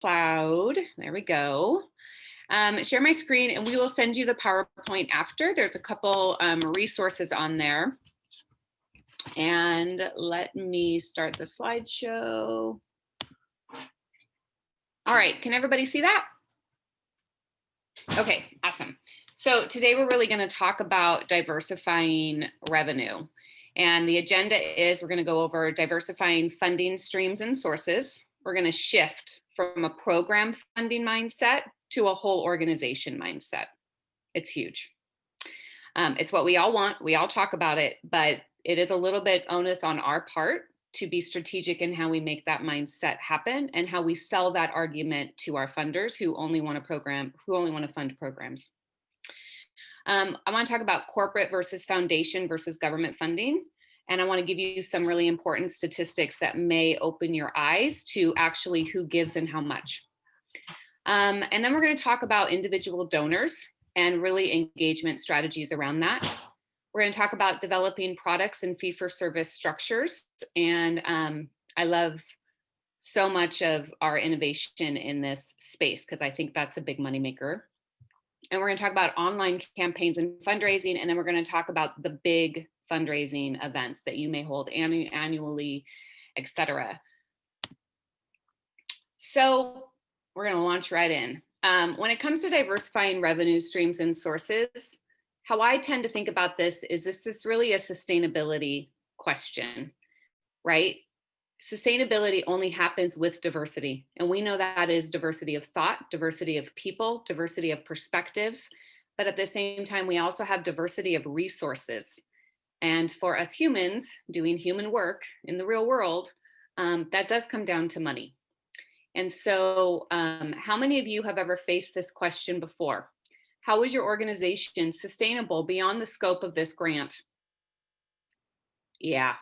cloud. There we go. Share my screen and we will send you the PowerPoint after. There's a couple resources on there. And let me start the slideshow. All right, can everybody see that? Okay, awesome. So today we're really going to talk about diversifying revenue. And the agenda is we're going to go over diversifying funding streams and sources. We're going to shift from a program funding mindset to a whole organization mindset. It's huge. It's what we all want. We all talk about it, but it is a little bit onus on our part to be strategic in how we make that mindset happen and how we sell that argument to our funders who only want to fund programs. I want to talk about corporate versus foundation versus government funding. And I want to give you some really important statistics that may open your eyes to actually who gives and how much. And then we're going to talk about individual donors and really engagement strategies around that. We're going to talk about developing products and fee-for-service structures. And I love so much of our innovation in this space because I think that's a big moneymaker. And we're going to talk about online campaigns and fundraising. And then we're going to talk about the big fundraising events that you may hold annually, et cetera. So we're going to launch right in. When it comes to diversifying revenue streams and sources, how I tend to think about this is this is really a sustainability question, right? Sustainability only happens with diversity. And we know that is diversity of thought, diversity of people, diversity of perspectives. But at the same time, we also have diversity of resources. And for us humans doing human work in the real world, that does come down to money. And so how many of you have ever faced this question before? How is your organization sustainable beyond the scope of this grant? Yeah,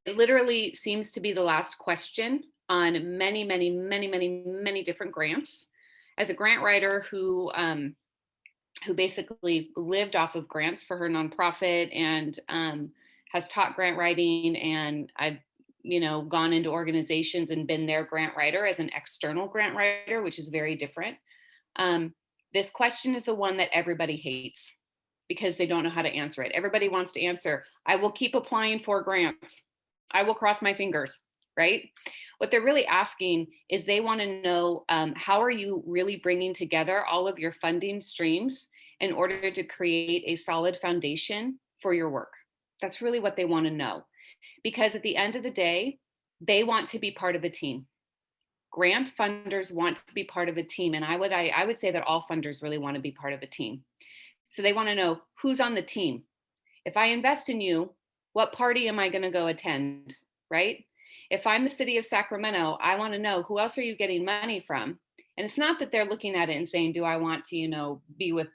it literally seems to be the last question on many, many, many, many, many different grants. As a grant writer who basically lived off of grants for her nonprofit and has taught grant writing, and I've gone into organizations and been their grant writer as an external grant writer, which is very different. This question is the one that everybody hates because they don't know how to answer it. Everybody wants to answer, I will keep applying for grants. I will cross my fingers, right? What they're really asking is they want to know how are you really bringing together all of your funding streams in order to create a solid foundation for your work. That's really what they want to know. Because at the end of the day, they want to be part of a team. Grant funders want to be part of a team. And I would say that all funders really want to be part of a team. So they want to know who's on the team. If I invest in you, what party am I going to go attend, right? If I'm the city of Sacramento, I want to know who else are you getting money from? And it's not that they're looking at it and saying, do I want to, be with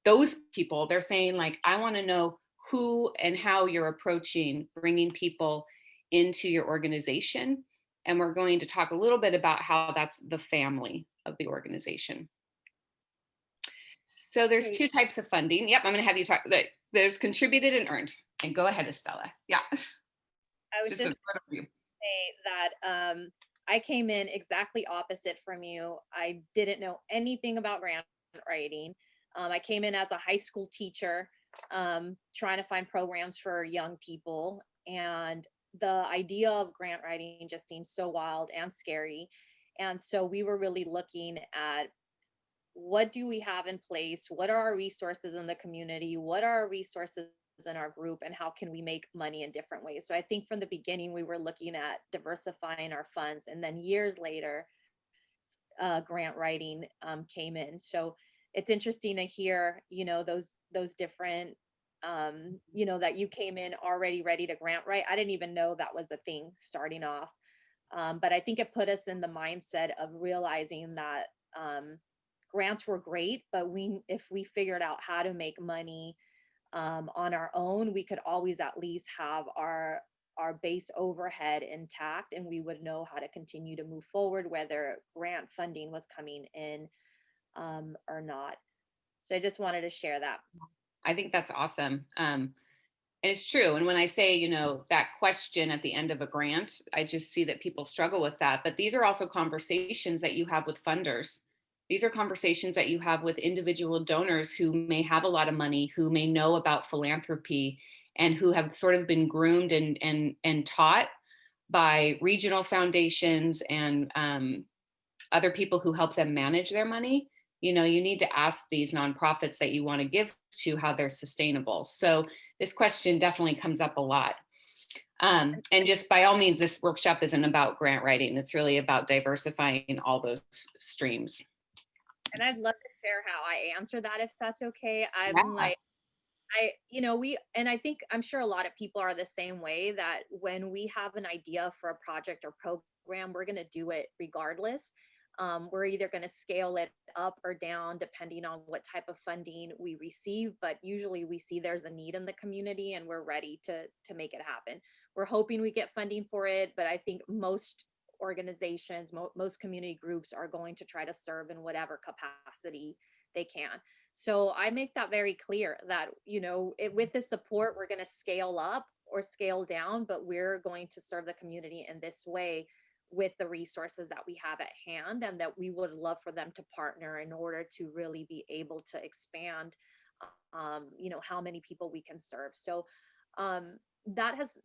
those people? They're saying like, I want to know who and how you're approaching bringing people into your organization. And we're going to talk a little bit about how that's the family of the organization. So there's two types of funding. Yep, I'm going to have you talk. There's contributed and earned. And go ahead, Estella. Yeah. I was just going to say that I came in exactly opposite from you. I didn't know anything about grant writing. I came in as a high school teacher, trying to find programs for young people. And the idea of grant writing just seems so wild and scary. And so we were really looking at what do we have in place? What are our resources in the community? What are our resources in our group? And how can we make money in different ways? So I think from the beginning, we were looking at diversifying our funds. And then years later, grant writing came in. So it's interesting to hear, those different, that you came in already ready to grant write. I didn't even know that was a thing starting off. But I think it put us in the mindset of realizing that grants were great, but if we figured out how to make money on our own, we could always at least have our base overhead intact, and we would know how to continue to move forward, whether grant funding was coming in or not. So I just wanted to share that. I think that's awesome. And it's true. And when I say, that question at the end of a grant, I just see that people struggle with that. But these are also conversations that you have with funders. These are conversations that you have with individual donors who may have a lot of money, who may know about philanthropy, and who have sort of been groomed and taught by regional foundations and other people who help them manage their money. You need to ask these nonprofits that you want to give to how they're sustainable. So this question definitely comes up a lot. And just by all means, this workshop isn't about grant writing. It's really about diversifying all those streams. And I'd love to share how I answer that, if that's okay. I'm Yeah. like, and I think I'm sure a lot of people are the same way, that when we have an idea for a project or program, we're going to do it regardless. We're either going to scale it up or down depending on what type of funding we receive, but usually we see there's a need in the community and we're ready to make it happen. We're hoping we get funding for it, but I think most organizations, most community groups are going to try to serve in whatever capacity they can. So I make that very clear that, with the support, we're going to scale up or scale down, but we're going to serve the community in this way with the resources that we have at hand, and that we would love for them to partner in order to really be able to expand, how many people we can serve. So that has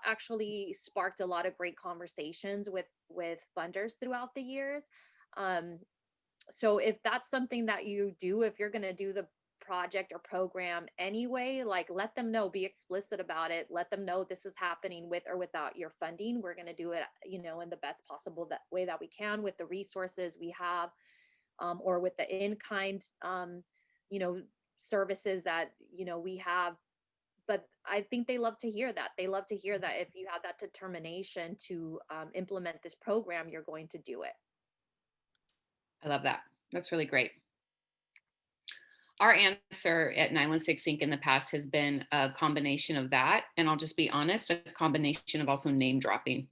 actually sparked a lot of great conversations with funders throughout the years. Um, so if that's something that you do, if you're going to do the project or program anyway, like, let them know, be explicit about it, let them know this is happening with or without your funding. We're going to do it, in the best possible way that we can with the resources we have, or with the in-kind, you know services that we have. But I think they love to hear that. They love to hear that if you have that determination to implement this program, you're going to do it. I love that. That's really great. Our answer at 916 Inc. in the past has been a combination of that. And I'll just be honest, a combination of also name dropping.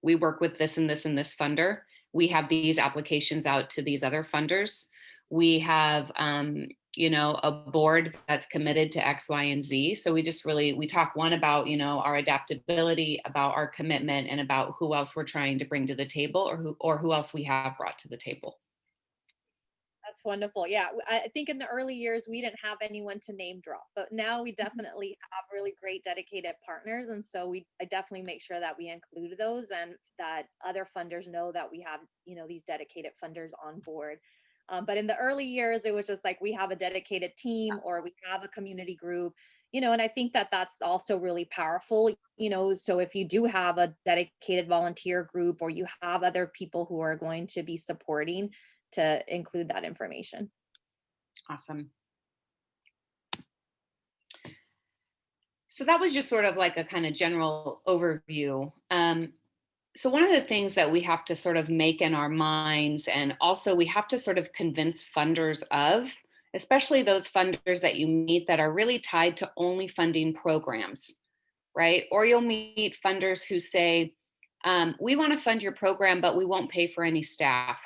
We work with this and this and this funder. We have these applications out to these other funders. We have, a board that's committed to X, Y, and Z. So we talk one about, our adaptability, about our commitment, and about who else we're trying to bring to the table, or who else we have brought to the table. That's wonderful. Yeah, I think in the early years we didn't have anyone to name drop, but now we definitely have really great dedicated partners, and so I definitely make sure that we include those, and that other funders know that we have these dedicated funders on board. But in the early years, it was just like, we have a dedicated team or we have a community group, and I think that that's also really powerful. So if you do have a dedicated volunteer group, or you have other people who are going to be supporting, to include that information. Awesome. So that was just sort of like a kind of general overview. So one of the things that we have to sort of make in our minds, and also we have to sort of convince funders of, especially those funders that you meet that are really tied to only funding programs, right? Or you'll meet funders who say, we want to fund your program, but we won't pay for any staff.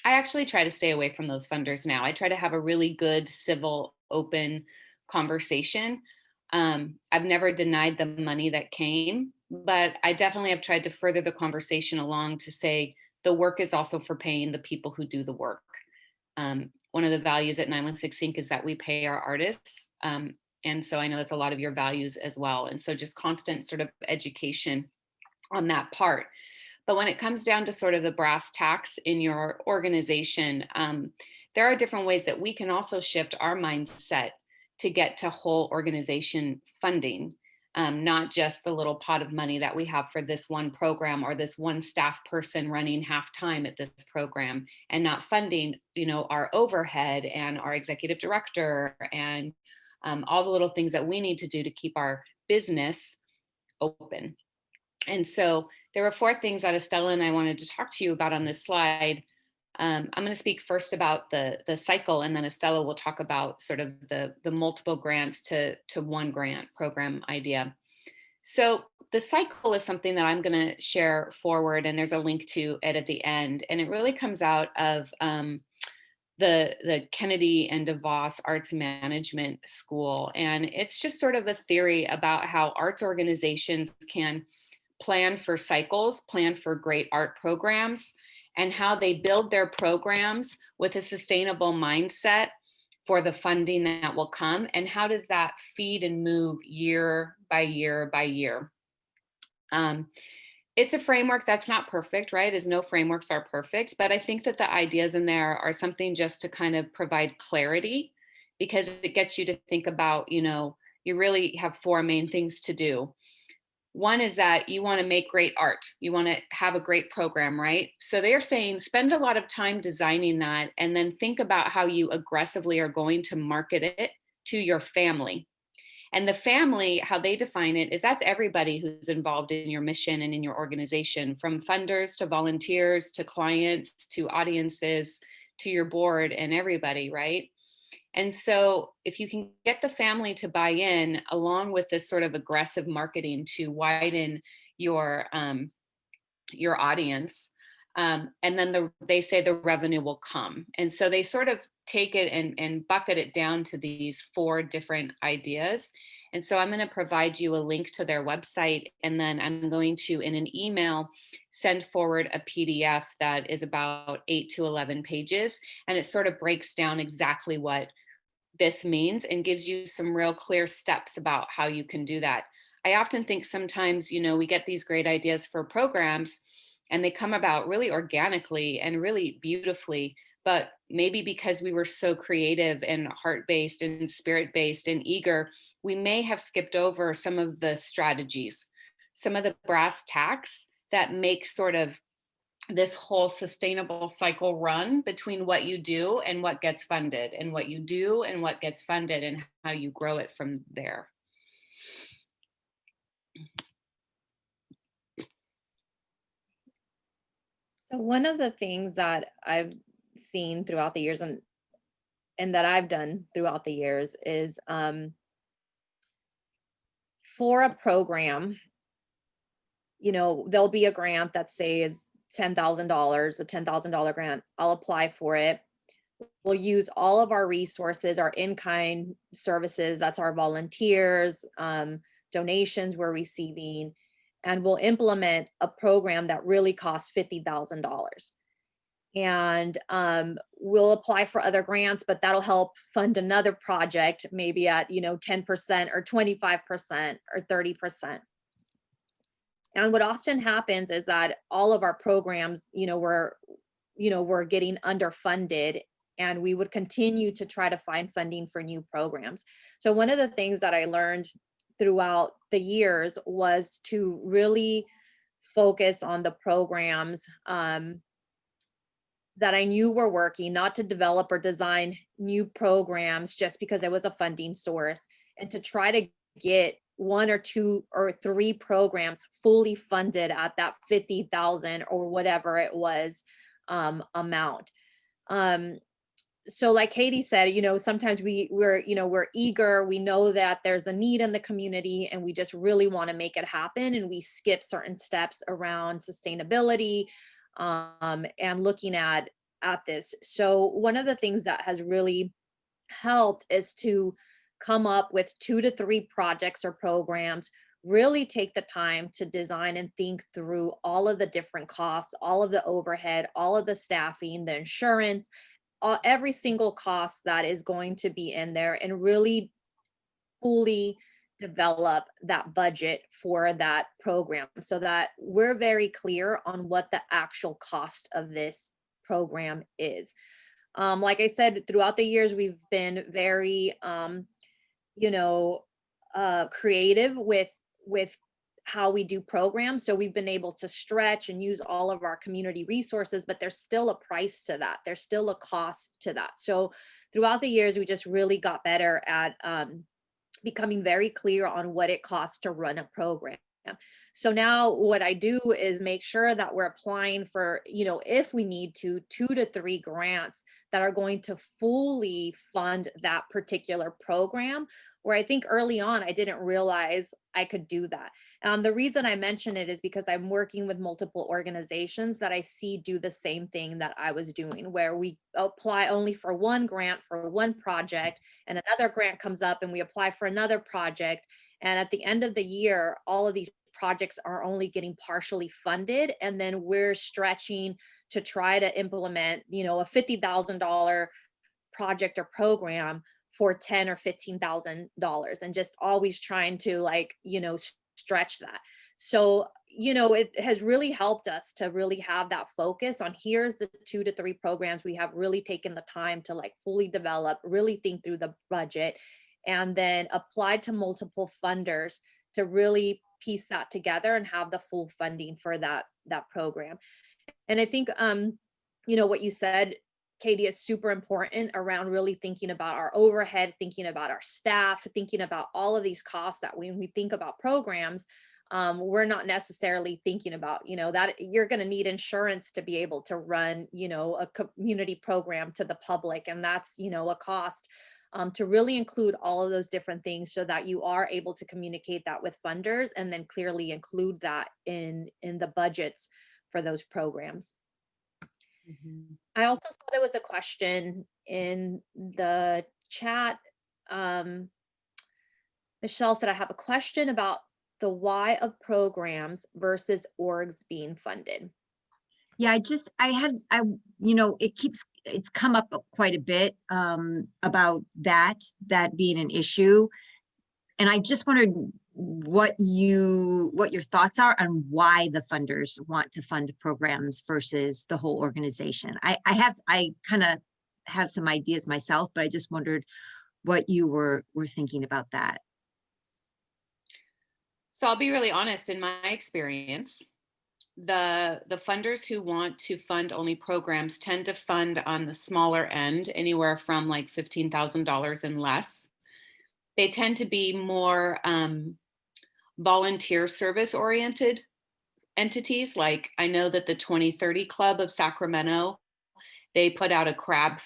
I actually try to stay away from those funders now. I try to have a really good, civil, open conversation. I've never denied the money that came, but I definitely have tried to further the conversation along to say the work is also for paying the people who do the work. One of the values at 916 Inc. is that we pay our artists. And so I know that's a lot of your values as well. And so just constant sort of education on that part. But when it comes down to sort of the brass tacks in your organization, there are different ways that we can also shift our mindset to get to whole organization funding, not just the little pot of money that we have for this one program or this one staff person running half time at this program, and not funding, our overhead and our executive director and all the little things that we need to do to keep our business open. And so there were 4 things that Estella and I wanted to talk to you about on this slide. I'm going to speak first about the cycle, and then Estella will talk about sort of the multiple grants to one grant program idea. So the cycle is something that I'm going to share forward, and there's a link to it at the end. And it really comes out of the Kennedy and DeVos Arts Management School. And it's just sort of a theory about how arts organizations can plan for cycles, plan for great art programs, and how they build their programs with a sustainable mindset for the funding that will come. And how does that feed and move year by year by year? It's a framework that's not perfect, right? As no frameworks are perfect, but I think that the ideas in there are something just to kind of provide clarity, because it gets you to think about, you really have four main things to do. One is that you want to make great art. You want to have a great program, right? So they're saying spend a lot of time designing that, and then think about how you aggressively are going to market it to your family. And the family, how they define it, is that's everybody who's involved in your mission and in your organization, from funders to volunteers to clients to audiences to your board and everybody, right? And so if you can get the family to buy in, along with this sort of aggressive marketing to widen your audience, and then they say the revenue will come. And so they sort of take it and bucket it down to these four different ideas. And so I'm going to provide you a link to their website, and then I'm going to, in an email, send forward a PDF that is about 8 to 11 pages. And it sort of breaks down exactly what this means and gives you some real clear steps about how you can do that. I often think sometimes, we get these great ideas for programs and they come about really organically and really beautifully, but maybe because we were so creative and heart-based and spirit-based and eager, we may have skipped over some of the strategies, some of the brass tacks that make sort of this whole sustainable cycle run between what you do and what gets funded, and what you do and what gets funded, and how you grow it from there. So one of the things that I've seen throughout the years, and that I've done throughout the years, is for a program, there'll be a grant that say is $10,000, a $10,000 grant. I'll apply for it. We'll use all of our resources, our in-kind services, that's our volunteers, donations we're receiving, and we'll implement a program that really costs $50,000. And we'll apply for other grants, but that'll help fund another project, maybe at 10% or 25% or 30%. And what often happens is that all of our programs, we're getting underfunded, and we would continue to try to find funding for new programs. So one of the things that I learned throughout the years was to really focus on the programs that I knew were working, not to develop or design new programs just because it was a funding source, and to try to get one or two or three programs fully funded at that 50,000 or whatever it was amount. So like Katie said, sometimes we're eager, we know that there's a need in the community, and we just really want to make it happen, and we skip certain steps around sustainability and looking at this. So one of the things that has really helped is to come up with 2 to 3 projects or programs, really take the time to design and think through all of the different costs, all of the overhead, all of the staffing, the insurance, every single cost that is going to be in there, and really fully develop that budget for that program so that we're very clear on what the actual cost of this program is. Like I said, throughout the years, we've been very, creative with how we do programs. So we've been able to stretch and use all of our community resources, but there's still a price to that. There's still a cost to that. So throughout the years, we just really got better at becoming very clear on what it costs to run a program. So now what I do is make sure that we're applying for, if we need to, 2 to 3 grants that are going to fully fund that particular program, where I think early on I didn't realize I could do that. The reason I mention it is because I'm working with multiple organizations that I see do the same thing that I was doing, where we apply only for one grant for one project, and another grant comes up and we apply for another project. And at the end of the year, all of these projects are only getting partially funded. And then we're stretching to try to implement, a $50,000 project or program for 10 or $15,000, and just always trying to stretch that. So, it has really helped us to really have that focus on, here's the 2 to 3 programs we have really taken the time to fully develop, really think through the budget, and then applied to multiple funders to really piece that together and have the full funding for that program. And I think what you said, Katie, is super important around really thinking about our overhead, thinking about our staff, thinking about all of these costs that when we think about programs, we're not necessarily thinking about, that you're going to need insurance to be able to run, a community program to the public. And that's, a cost. To really include all of those different things so that you are able to communicate that with funders, and then clearly include that in the budgets for those programs. Mm-hmm. I also saw there was a question in the chat. Michelle said, I have a question about the why of programs versus orgs being funded. Yeah, it's come up quite a bit about that being an issue. And I just wondered what your thoughts are on why the funders want to fund programs versus the whole organization. I kind of have some ideas myself, but I just wondered what you were thinking about that. So I'll be really honest, in my experience, the funders who want to fund only programs tend to fund on the smaller end, anywhere from like $15,000 and less. They tend to be more volunteer service oriented entities. Like, I know that the 2030 Club of Sacramento, they put out a crab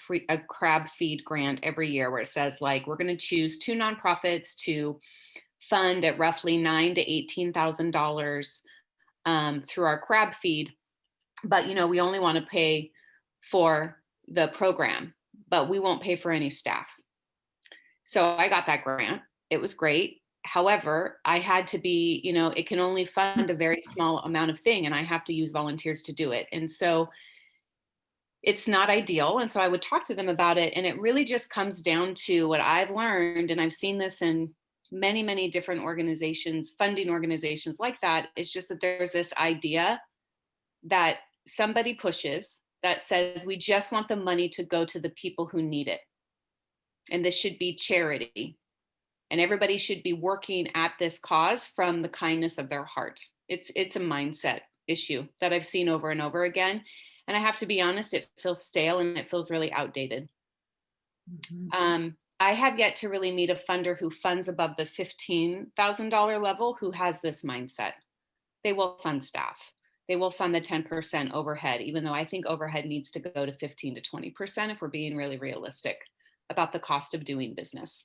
feed grant every year where it says, like, we're going to choose 2 nonprofits to fund at roughly $9,000 to $18,000 through our crab feed. But, we only want to pay for the program, but we won't pay for any staff. So I got that grant. It was great. However, I had to be, it can only fund a very small amount of thing, and I have to use volunteers to do it. And so it's not ideal. And so I would talk to them about it. And it really just comes down to what I've learned, and I've seen this in many, many different organizations, funding organizations like that. It's just that there's this idea that somebody pushes that says, we just want the money to go to the people who need it. And this should be charity. And everybody should be working at this cause from the kindness of their heart. It's a mindset issue that I've seen over and over again. And I have to be honest, it feels stale and it feels really outdated. Mm-hmm. I have yet to really meet a funder who funds above the $15,000 level who has this mindset. They will fund staff. They will fund the 10% overhead, even though I think overhead needs to go to 15 to 20% if we're being really realistic about the cost of doing business.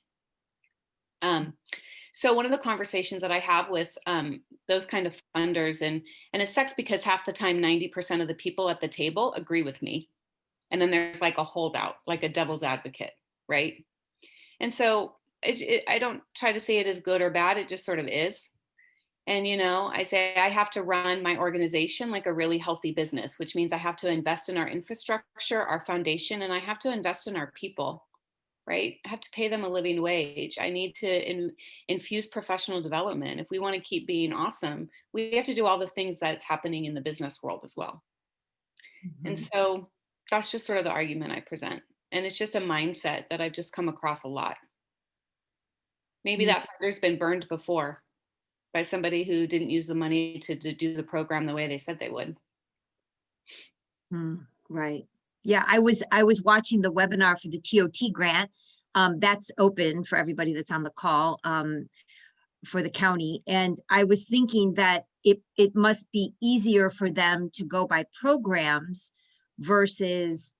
So one of the conversations that I have with those kind of funders, and it sucks because half the time, 90% of the people at the table agree with me. And then there's like a holdout, like a devil's advocate, right? And so I don't try to say it is good or bad. It just sort of is. And, I say I have to run my organization like a really healthy business, which means I have to invest in our infrastructure, our foundation, and I have to invest in our people. Right? I have to pay them a living wage. I need to infuse professional development. If we want to keep being awesome, we have to do all the things that's happening in the business world as well. Mm-hmm. And so that's just sort of the argument I present. And it's just a mindset that I've just come across a lot. Maybe that funder's been burned before by somebody who didn't use the money to do the program the way they said they would. Right. Yeah, I was watching the webinar for the TOT grant. That's open for everybody that's on the call for the county. And I was thinking that it must be easier for them to go by programs versus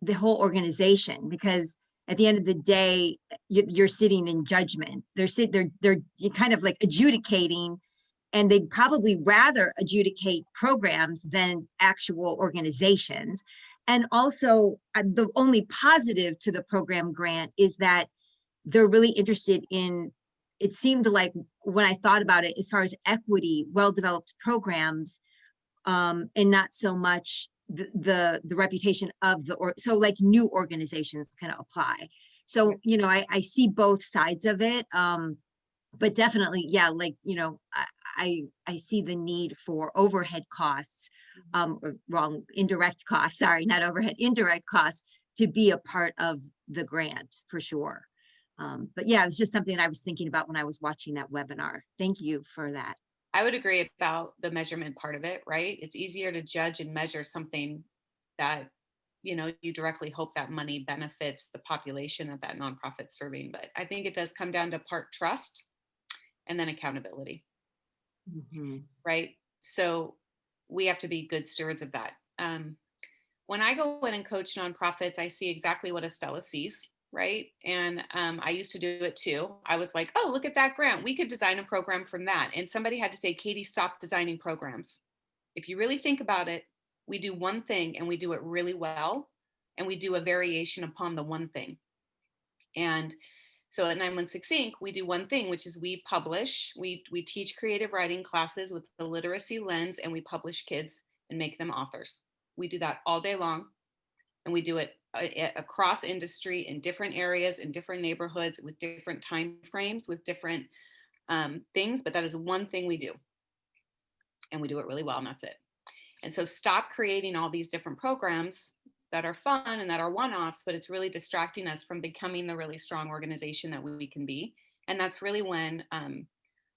the whole organization, because at the end of the day, you're sitting in judgment. They're kind of like adjudicating, and they'd probably rather adjudicate programs than actual organizations. And also, the only positive to the program grant is that they're really interested in, it seemed like when I thought about it, as far as equity, well-developed programs, and not so much the reputation of so like new organizations can apply. So, you know, I see both sides of it. But definitely, yeah, like, you know, I see the need for overhead costs, or wrong, indirect costs, sorry, not overhead, indirect costs to be a part of the grant for sure. But yeah, it was just something I was thinking about when I was watching that webinar. Thank you for that. I would agree about the measurement part of it, right? It's easier to judge and measure something that, you know, you directly hope that money benefits the population that that nonprofit's serving. But I think it does come down to part trust and then accountability, right? So we have to be good stewards of that. When I go in and coach nonprofits, I see exactly what Estella sees, right? And I used to do it too. I was like, oh, look at that grant. We could design a program from that. And somebody had to say, Katie, stop designing programs. If you really think about it, we do one thing and we do it really well. And we do a variation upon the one thing. And so at 916 Inc., we do one thing, which is we publish, we teach creative writing classes with the literacy lens, and we publish kids and make them authors. We do that all day long, and we do it across industry in different areas, in different neighborhoods, with different time frames, with different things, but that is one thing we do. And we do it really well, and that's it. And so stop creating all these different programs that are fun and that are one-offs, but it's really distracting us from becoming the really strong organization that we can be. And that's really when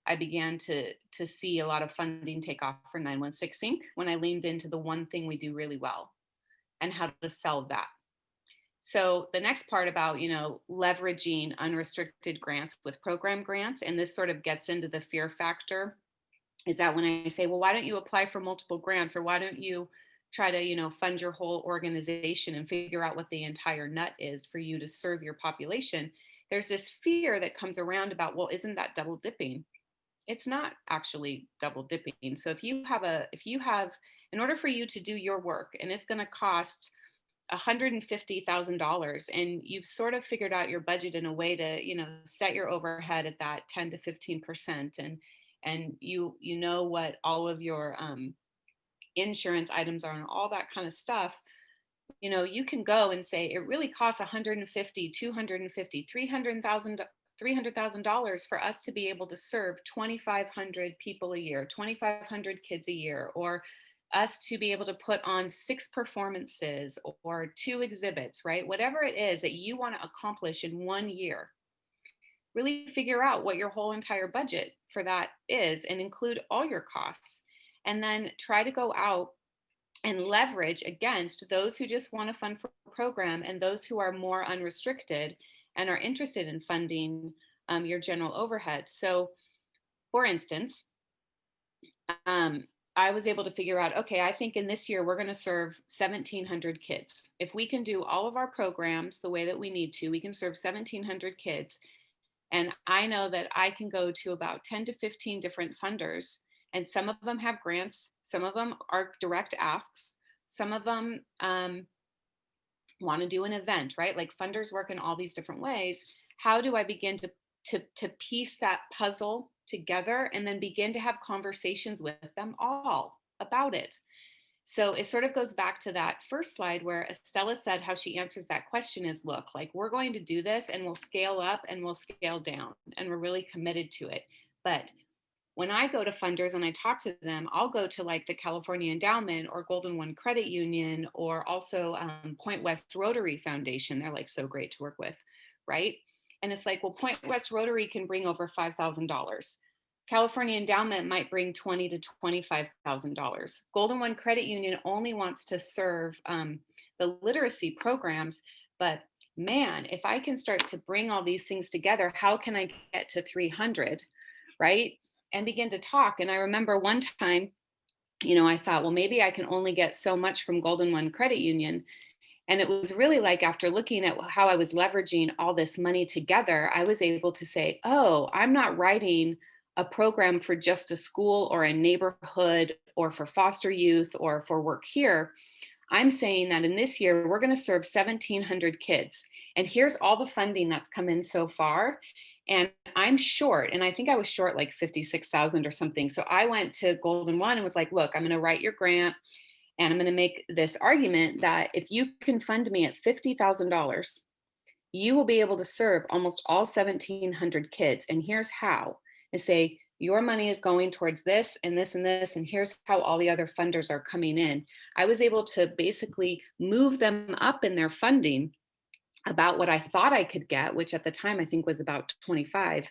I began to see a lot of funding take off for 916 Inc. when I leaned into the one thing we do really well and how to sell that. So the next part about, you know, leveraging unrestricted grants with program grants, and this sort of gets into the fear factor, is that when I say, well, why don't you apply for multiple grants, or why don't you try to, you know, fund your whole organization and figure out what the entire nut is for you to serve your population, there's this fear that comes around about, well, isn't that double dipping? It's not actually double dipping. So if you have, in order for you to do your work, and it's going to cost $150,000, and you've sort of figured out your budget in a way to, you know, set your overhead at that 10 to 15%, and you know what all of your insurance items are and all that kind of stuff, you know, you can go and say it really costs $150,000, $250,000, $300,000 for us to be able to serve 2,500 people a year, 2,500 kids a year, or us to be able to put on 6 performances or 2 exhibits, right? Whatever it is that you want to accomplish in 1 year, really figure out what your whole entire budget for that is and include all your costs. And then try to go out and leverage against those who just want to fund for a program and those who are more unrestricted and are interested in funding your general overhead. So for instance, I was able to figure out, okay, I think in this year we're going to serve 1,700 kids. If we can do all of our programs the way that we need to, we can serve 1,700 kids. And I know that I can go to about 10 to 15 different funders, and some of them have grants, some of them are direct asks, some of them want to do an event, right? Like funders work in all these different ways. How do I begin to piece that puzzle together and then begin to have conversations with them all about it? So it sort of goes back to that first slide where Estella said how she answers that question is, look, like we're going to do this and we'll scale up and we'll scale down and we're really committed to it. But when I go to funders and I talk to them, I'll go to like the California Endowment or Golden One Credit Union, or also Point West Rotary Foundation. They're like so great to work with, right? And it's like, well, Point West Rotary can bring over $5,000. California Endowment might bring $20,000 to $25,000. Golden One Credit Union only wants to serve the literacy programs, but man, if I can start to bring all these things together, how can I get to 300, right? And begin to talk. And I remember one time, you know, I thought, well, maybe I can only get so much from Golden One Credit Union. And it was really like, after looking at how I was leveraging all this money together, I was able to say, oh, I'm not writing a program for just a school or a neighborhood or for foster youth or for work here. I'm saying that in this year, we're going to serve 1,700 kids. And here's all the funding that's come in so far. And I'm short, and I think I was short like 56,000 or something. So I went to Golden One and was like, look, I'm going to write your grant. And I'm going to make this argument that if you can fund me at $50,000, you will be able to serve almost all 1,700 kids. And here's how. And say, your money is going towards this and this and this, and here's how all the other funders are coming in. I was able to basically move them up in their funding about what I thought I could get, which at the time I think was about 25,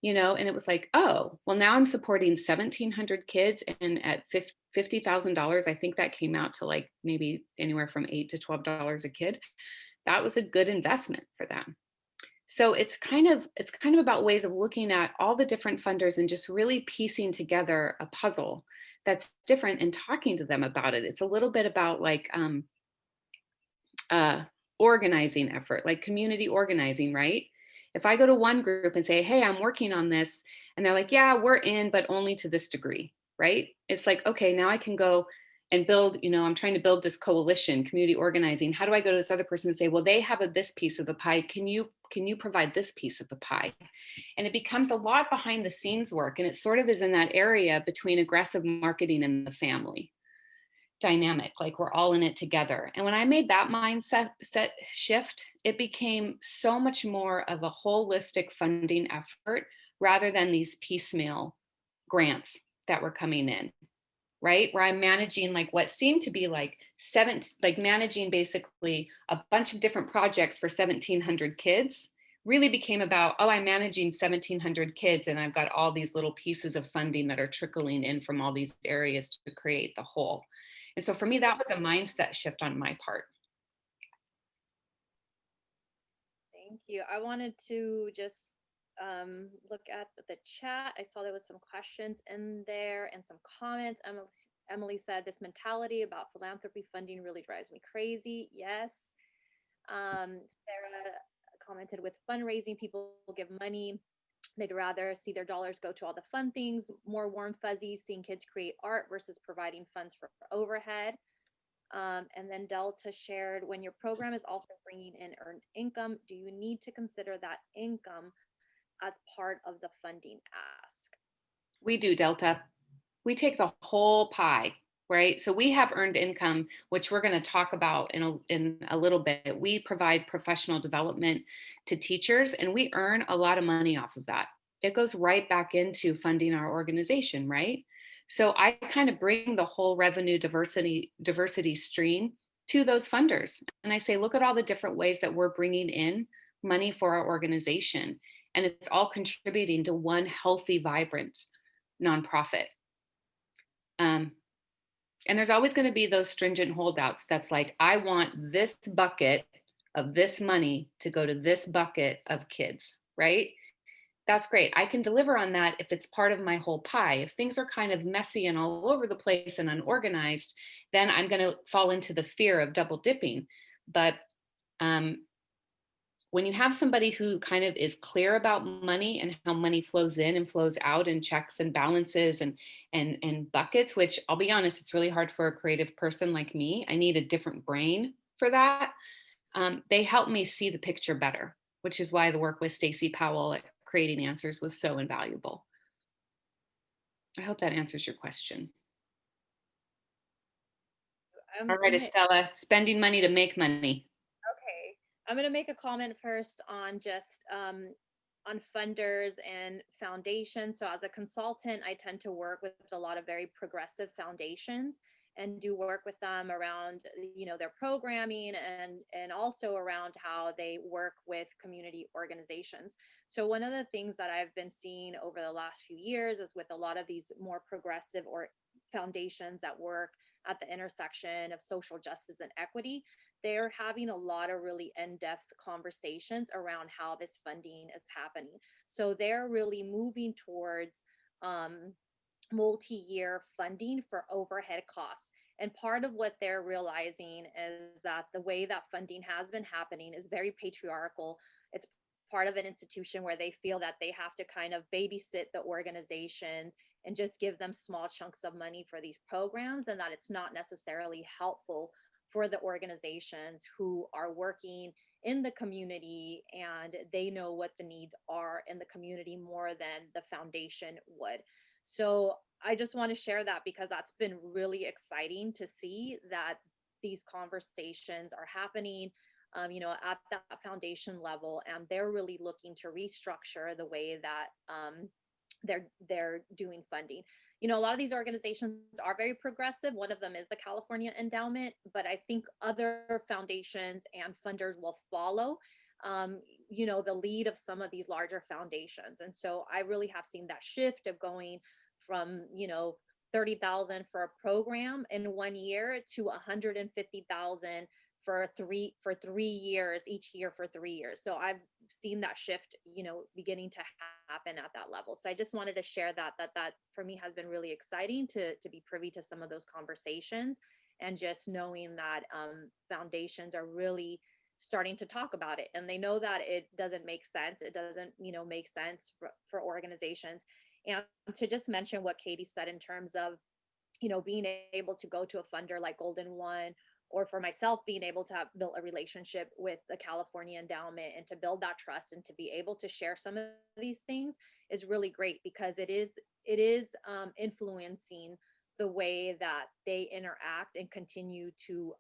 and it was like, oh, well, now I'm supporting 1,700 kids, and at $50,000, I think that came out to like maybe anywhere from $8 to $12 a kid. That was a good investment for them. So it's kind of about ways of looking at all the different funders and just really piecing together a puzzle that's different and talking to them about it. It's a little bit about like uh, organizing effort, like community organizing, right? If I go to one group and say, hey, I'm working on this, and they're like, yeah, we're in, but only to this degree, right? It's like, okay, now I can go and build, I'm trying to build this coalition, community organizing. How do I go to this other person and say, well, they have this piece of the pie. Can you provide this piece of the pie? And it becomes a lot behind the scenes work. And it sort of is in that area between aggressive marketing and the family dynamic, like we're all in it together. And when I made that mindset shift, it became so much more of a holistic funding effort rather than these piecemeal grants that were coming in, right? Where I'm managing like what seemed to be like managing basically a bunch of different projects for 1,700 kids really became about, oh, I'm managing 1,700 kids and I've got all these little pieces of funding that are trickling in from all these areas to create the whole. And so for me, that was a mindset shift on my part. Thank you. I wanted to just look at the chat. I saw there was some questions in there and some comments. Emily said, this mentality about philanthropy funding really drives me crazy. Yes. Sarah commented, with fundraising, people give money. They'd rather see their dollars go to all the fun things, more warm fuzzies, seeing kids create art versus providing funds for overhead. And then Delta shared, when your program is also bringing in earned income, do you need to consider that income as part of the funding ask? We do, Delta. We take the whole pie, right? So we have earned income, which we're going to talk about in a little bit. We provide professional development to teachers, and we earn a lot of money off of that. It goes right back into funding our organization, right? So I kind of bring the whole revenue diversity stream to those funders. And I say, look at all the different ways that we're bringing in money for our organization. And it's all contributing to one healthy, vibrant nonprofit. And there's always going to be those stringent holdouts. That's like, I want this bucket of this money to go to this bucket of kids, right? That's great. I can deliver on that if it's part of my whole pie. If things are kind of messy and all over the place and unorganized, then I'm going to fall into the fear of double dipping. But when you have somebody who kind of is clear about money and how money flows in and flows out in checks and balances and buckets, which I'll be honest, it's really hard for a creative person like me. I need a different brain for that. They help me see the picture better, which is why the work with Stacey Powell at Creating Answers was so invaluable. I hope that answers your question. All right, Estella, spending money to make money. Okay, I'm going to make a comment first on just on funders and foundations. So as a consultant, I tend to work with a lot of very progressive foundations and do work with them around, their programming and also around how they work with community organizations. So one of the things that I've been seeing over the last few years is with a lot of these more progressive or foundations that work at the intersection of social justice and equity, they're having a lot of really in-depth conversations around how this funding is happening. So they're really moving towards multi-year funding for overhead costs. And part of what they're realizing is that the way that funding has been happening is very patriarchal. It's part of an institution where they feel that they have to kind of babysit the organizations and just give them small chunks of money for these programs, and that it's not necessarily helpful for the organizations who are working in the community, and they know what the needs are in the community more than the foundation would. So I just want to share that because that's been really exciting to see that these conversations are happening, at that foundation level, and they're really looking to restructure the way that they're doing funding. A lot of these organizations are very progressive. One of them is the California Endowment, but I think other foundations and funders will follow the lead of some of these larger foundations. And so I really have seen that shift of going from 30,000 for a program in 1 year to 150,000 for 3 years, each year for 3 years. So I've seen that shift, beginning to happen at that level. So I just wanted to share that for me has been really exciting to be privy to some of those conversations, and just knowing that foundations are really starting to talk about it, and they know that it doesn't make sense. It doesn't, make sense for organizations. And to just mention what Katie said in terms of, being able to go to a funder like Golden One, or for myself, being able to have built a relationship with the California Endowment and to build that trust and to be able to share some of these things is really great, because it is influencing the way that they interact and continue to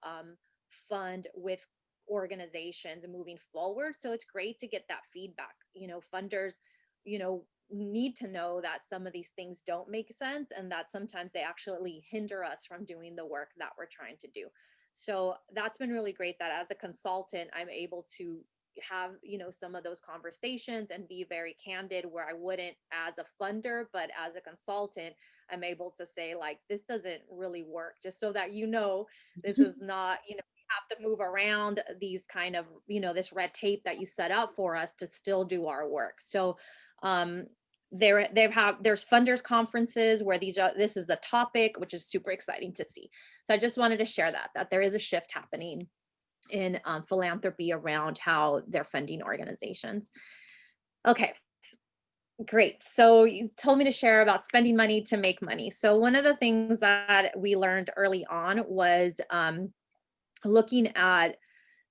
fund with organizations moving forward. So it's great to get that feedback. Funders, need to know that some of these things don't make sense, and that sometimes they actually hinder us from doing the work that we're trying to do. So that's been really great, that as a consultant, I'm able to have, some of those conversations and be very candid, where I wouldn't as a funder, but as a consultant, I'm able to say, like, this doesn't really work, just so that, this is not, we have to move around these kind of, this red tape that you set out for us to still do our work. So, there's funders conferences where this is the topic, which is super exciting to see. So I just wanted to share that there is a shift happening in philanthropy around how they're funding organizations. Okay, great. So you told me to share about spending money to make money. So one of the things that we learned early on was looking at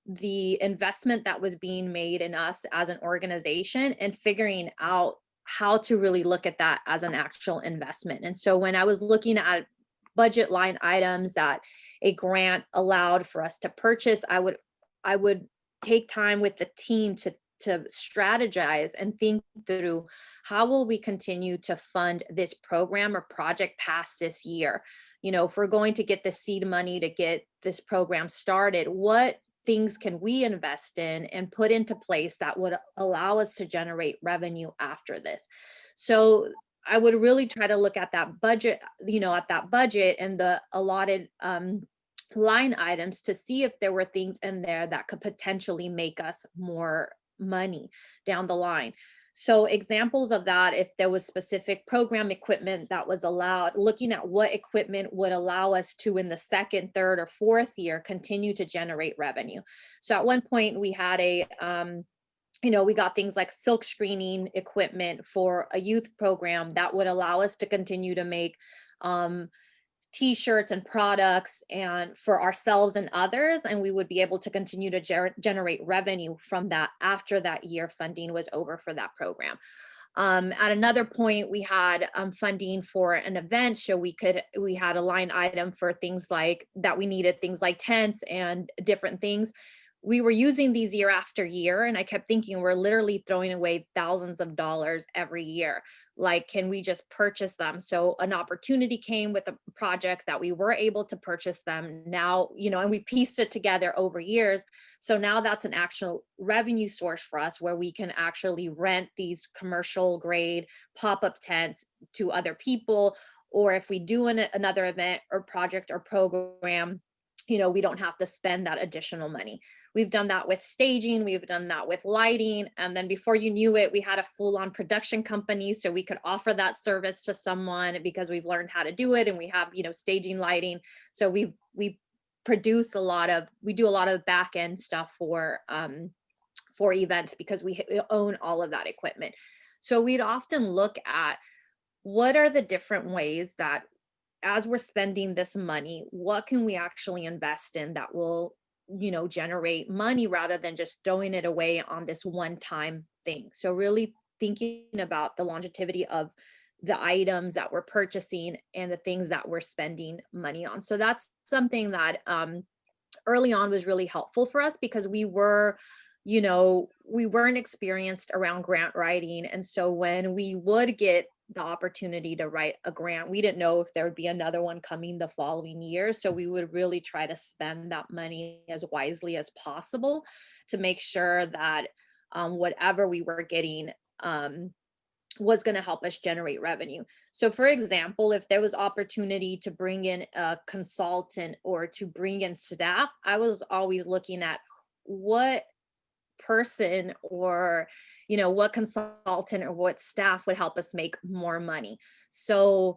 the investment that was being made in us as an organization and figuring out how to really look at that as an actual investment. And so when I was looking at budget line items that a grant allowed for us to purchase, I would take time with the team to strategize and think through, how will we continue to fund this program or project past this year? If we're going to get the seed money to get this program started, what things can we invest in and put into place that would allow us to generate revenue after this? So I would really try to look at that budget, and the allotted line items to see if there were things in there that could potentially make us more money down the line. So examples of that, if there was specific program equipment that was allowed, looking at what equipment would allow us to, in the second, third, or fourth year, continue to generate revenue. So at one point we had we got things like silk screening equipment for a youth program that would allow us to continue to make t-shirts and products and for ourselves and others, and we would be able to continue to generate revenue from that after that year funding was over for that program. At another point, we had funding for an event, so we had a line item for things like that. We needed things like tents and different things. We were using these year after year, and I kept thinking, we're literally throwing away thousands of dollars every year. Like, can we just purchase them? So an opportunity came with a project that we were able to purchase them now, and we pieced it together over years. So now that's an actual revenue source for us, where we can actually rent these commercial grade pop-up tents to other people. Or if we do another event or project or program, we don't have to spend that additional money. We've done that with staging, we've done that with lighting. And then before you knew it, we had a full-on production company. So we could offer that service to someone because we've learned how to do it. And we have, staging, lighting. So we do a lot of the back end stuff for events because we own all of that equipment. So we'd often look at what are the different ways that as we're spending this money, what can we actually invest in that will, generate money rather than just throwing it away on this one-time thing. So really thinking about the longevity of the items that we're purchasing and the things that we're spending money on. So that's something that early on was really helpful for us because we weren't experienced around grant writing. And so when we would get the opportunity to write a grant, we didn't know if there would be another one coming the following year. So we would really try to spend that money as wisely as possible to make sure that whatever we were getting was going to help us generate revenue. So for example, if there was opportunity to bring in a consultant or to bring in staff, I was always looking at what person or what consultant or what staff would help us make more money. So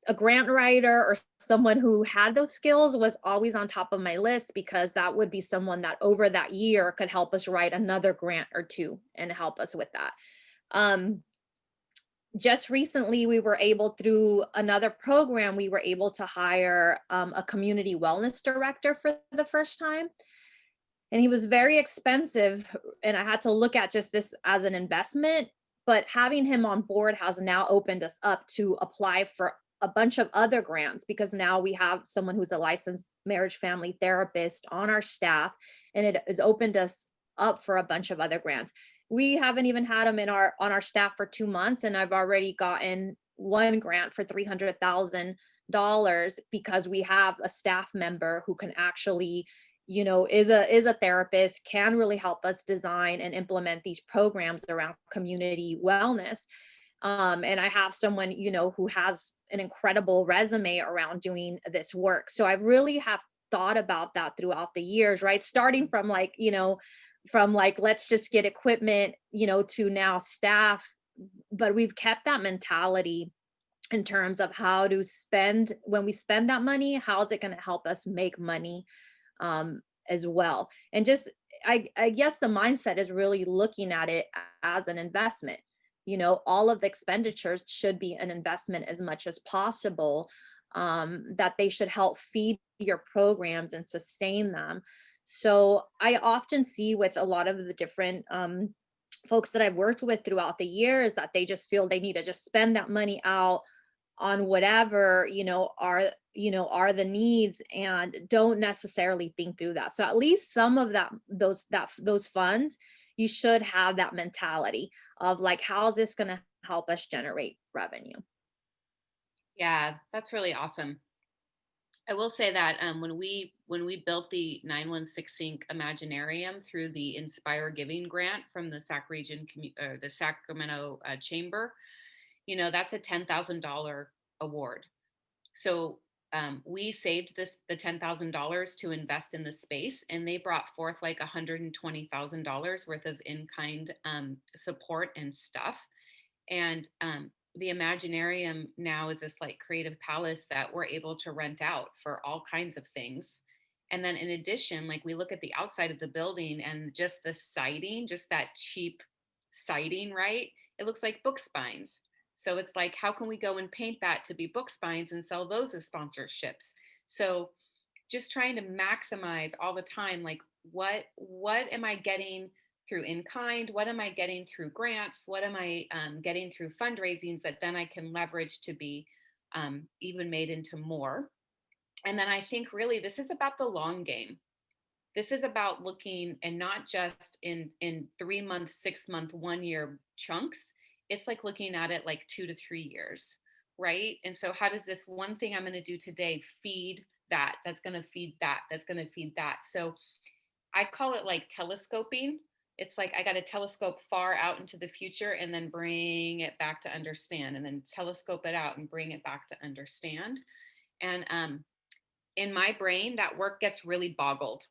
a grant writer or someone who had those skills was always on top of my list because that would be someone that over that year could help us write another grant or two and help us with that. Just recently, we were able, through another program, we were able to hire a community wellness director for the first time. And he was very expensive, and I had to look at just this as an investment. But having him on board has now opened us up to apply for a bunch of other grants because now we have someone who's a licensed marriage family therapist on our staff, and it has opened us up for a bunch of other grants. We haven't even had him on our staff for 2 months, and I've already gotten one grant for $300,000 because we have a staff member who can actually, is a therapist, can really help us design and implement these programs around community wellness. And I have someone, who has an incredible resume around doing this work. So I really have thought about that throughout the years, right? Starting from let's just get equipment, to now staff, but we've kept that mentality in terms of how to spend, when we spend that money, how is it going to help us make money as well. And just, I guess the mindset is really looking at it as an investment. All of the expenditures should be an investment as much as possible, that they should help feed your programs and sustain them. So I often see with a lot of the different folks that I've worked with throughout the years that they just feel they need to just spend that money out on whatever, are the needs, and don't necessarily think through that. So at least some of those funds, you should have that mentality of like, how is this going to help us generate revenue? Yeah, that's really awesome. I will say that when we built the 916 Sync Imaginarium through the Inspire Giving grant from the the Sacramento Chamber, that's a $10,000 award. So we saved the $10,000 to invest in the space, and they brought forth like $120,000 worth of in-kind support and stuff. And the Imaginarium now is this like creative palace that we're able to rent out for all kinds of things. And then in addition, like we look at the outside of the building and just the siding, just that cheap siding, right? It looks like book spines. So it's like, how can we go and paint that to be book spines and sell those as sponsorships? So just trying to maximize all the time, like what am I getting through in kind? What am I getting through grants? What am I getting through fundraisings that then I can leverage to be even made into more? And then I think really this is about the long game. This is about looking, and not just in 3 month, 6 month, 1 year chunks. It's like looking at it like 2 to 3 years, right? And so how does this one thing I'm going to do today feed that? That's going to feed that. That's going to feed that. So I call it like telescoping. It's like I got to telescope far out into the future and then bring it back to understand, and then telescope it out and bring it back to understand. And in my brain, that work gets really boggled.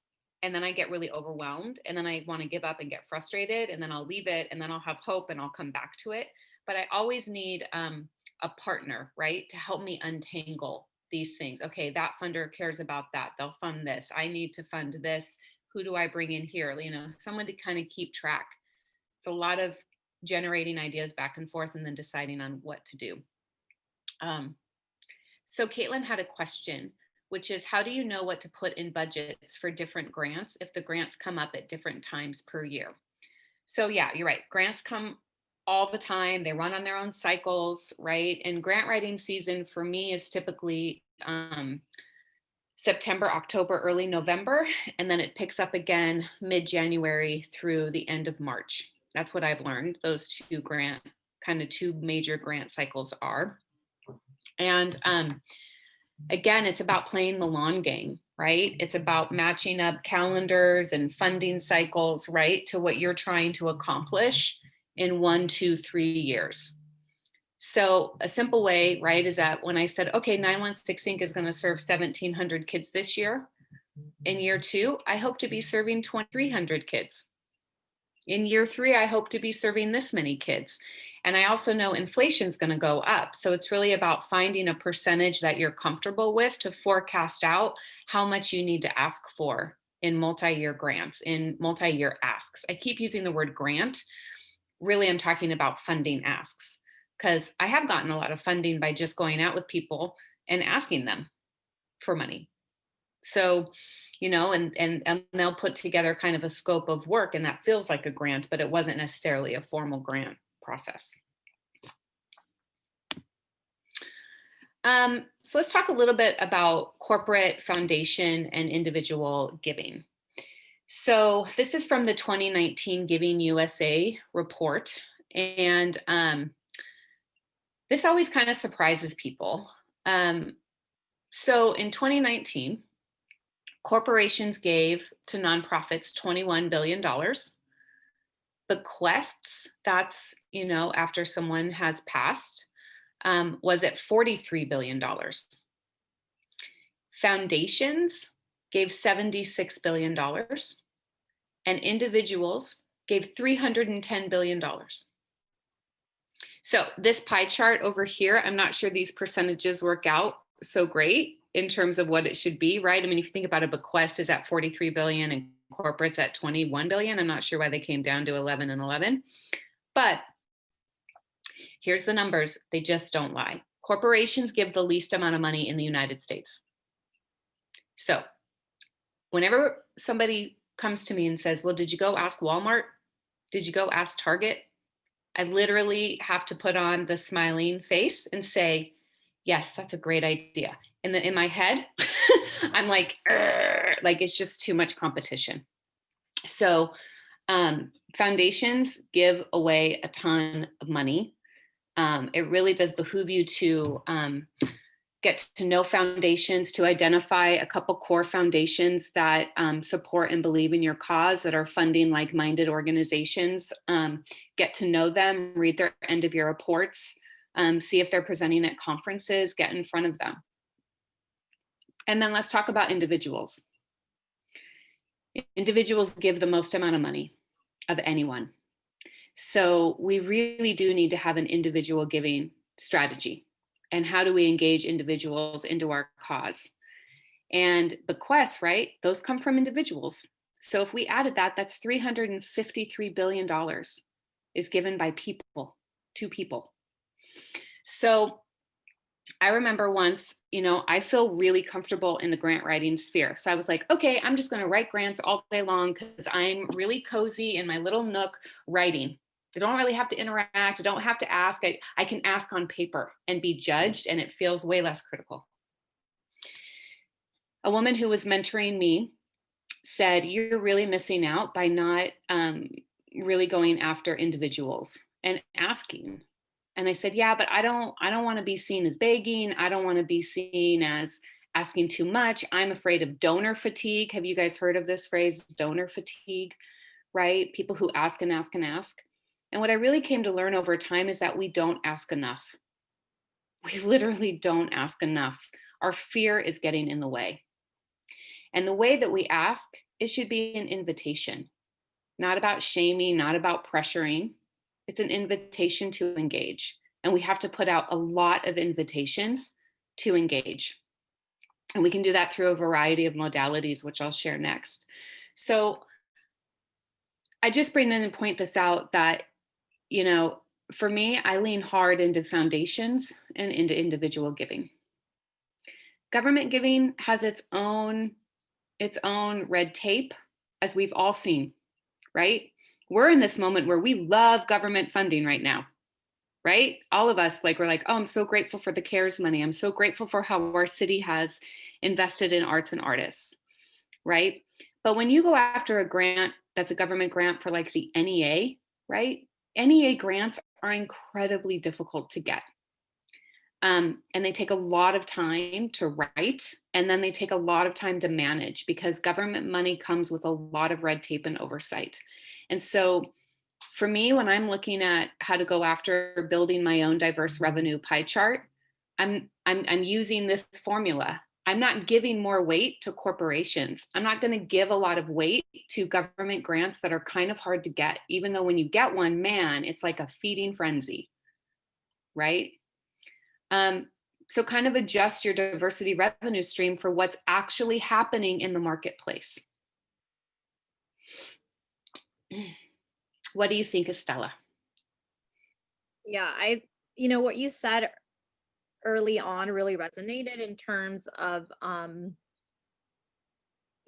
And then I get really overwhelmed, and then I want to give up and get frustrated, and then I'll leave it, and then I'll have hope and I'll come back to it. But I always need a partner, right, to help me untangle these things. Okay, that funder cares about that. They'll fund this. I need to fund this. Who do I bring in here? You know, someone to kind of keep track. It's a lot of generating ideas back and forth and then deciding on what to do. So Caitlin had a question, which is, how do you know what to put in budgets for different grants if the grants come up at different times per year? So yeah, you're right. Grants come all the time. They run on their own cycles, right? And grant writing season for me is typically September, October, early November, and then it picks up again mid-January through the end of March. That's what I've learned. Those two major grant cycles are. And again, it's about playing the long game, right? It's about matching up calendars and funding cycles, right, to what you're trying to accomplish in 1, 2, 3 years. So a simple way, right, is that when I said, okay, 916 Inc. is going to serve 1,700 kids this year, in year 2, I hope to be serving 2,300 kids. In year 3, I hope to be serving this many kids. And I also know inflation's going to go up. So it's really about finding a percentage that you're comfortable with to forecast out how much you need to ask for in multi-year grants, in multi-year asks. I keep using the word grant. Really, I'm talking about funding asks, because I have gotten a lot of funding by just going out with people and asking them for money. So, you know, and they'll put together kind of a scope of work, and that feels like a grant, but it wasn't necessarily a formal grant process. So let's talk a little bit about corporate, foundation, and individual giving. So this is from the 2019 Giving USA report. And this always kind of surprises people. So in 2019, corporations gave to nonprofits $21 billion. Bequests, that's, you know, after someone has passed, was at $43 billion. Foundations gave $76 billion, and individuals gave $310 billion. So this pie chart over here, I'm not sure these percentages work out so great in terms of what it should be, right? I mean, if you think about a bequest is at 43 billion and corporates at 21 billion, I'm not sure why they came down to 11 and 11, but here's the numbers. They just don't lie. Corporations give the least amount of money in the United States. So whenever somebody comes to me and says, well, did you go ask Walmart? Did you go ask Target? I literally have to put on the smiling face and say, yes, that's a great idea. And then in my head, I'm like it's just too much competition. So foundations give away a ton of money. It really does behoove you to get to know foundations, to identify a couple core foundations that support and believe in your cause, that are funding like-minded organizations. Get to know them, read their end of year reports, see if they're presenting at conferences, get in front of them. And then let's talk about individuals. Individuals give the most amount of money of anyone. So we really do need to have an individual giving strategy. And how do we engage individuals into our cause? And bequests, right? Those come from individuals. So if we added that, that's $353 billion is given by people, to people. So I remember once, you know, I feel really comfortable in the grant writing sphere. So I was like, okay, I'm just going to write grants all day long because I'm really cozy in my little nook writing. I don't really have to interact. I don't have to ask. I can ask on paper and be judged, and it feels way less critical. A woman who was mentoring me said, you're really missing out by not really going after individuals and asking. And I said, yeah, but I don't want to be seen as begging. I don't want to be seen as asking too much. I'm afraid of donor fatigue. Have you guys heard of this phrase, donor fatigue, right? People who ask and ask and ask. And what I really came to learn over time is that we don't ask enough. We literally don't ask enough. Our fear is getting in the way. And the way that we ask, it should be an invitation, not about shaming, not about pressuring. It's an invitation to engage. And we have to put out a lot of invitations to engage. And we can do that through a variety of modalities, which I'll share next. So I just bring in and point this out that, you know, for me, I lean hard into foundations and into individual giving. Government giving has its own red tape, as we've all seen, right? We're in this moment where we love government funding right now, right? All of us, like, we're like, oh, I'm so grateful for the CARES money. I'm so grateful for how our city has invested in arts and artists, right? But when you go after a grant that's a government grant for like the NEA, right? NEA grants are incredibly difficult to get. And they take a lot of time to write, and then they take a lot of time to manage, because government money comes with a lot of red tape and oversight. And so for me, when I'm looking at how to go after building my own diverse revenue pie chart, I'm using this formula. I'm not giving more weight to corporations. I'm not going to give a lot of weight to government grants that are kind of hard to get, even though when you get one, man, it's like a feeding frenzy, right? So kind of adjust your diversity revenue stream for what's actually happening in the marketplace. What do you think, Estella? Yeah, what you said early on really resonated in terms of,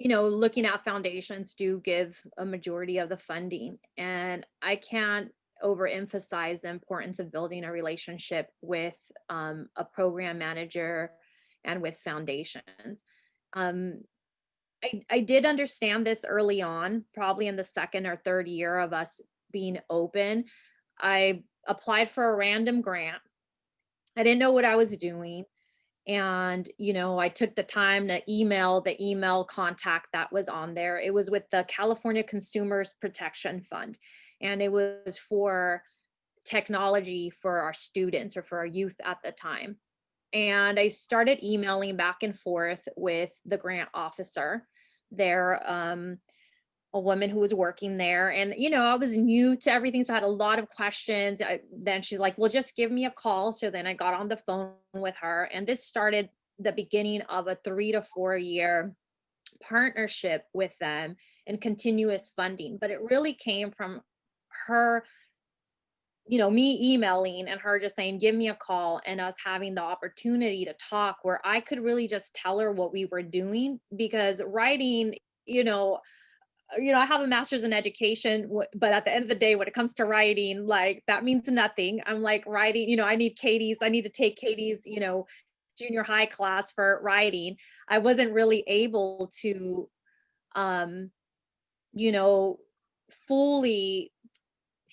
looking at foundations do give a majority of the funding. And I can't overemphasize the importance of building a relationship with a program manager and with foundations. I did understand this early on, probably in the second or third year of us being open. I applied for a random grant. I didn't know what I was doing. And, I took the time to email the email contact that was on there. It was with the California Consumers Protection Fund. And it was for technology for our students or for our youth at the time. And I started emailing back and forth with the grant officer there, a woman who was working there. And, I was new to everything. So I had a lot of questions. Then she's like, well, just give me a call. So then I got on the phone with her. And this started the beginning of a 3 to 4 year partnership with them and continuous funding. But it really came from her, me emailing and her just saying, give me a call, and us having the opportunity to talk where I could really just tell her what we were doing. Because writing, I have a master's in education, but at the end of the day, when it comes to writing, like, that means nothing. I'm like, writing, I need to take Katie's, junior high class for writing. I wasn't really able to, fully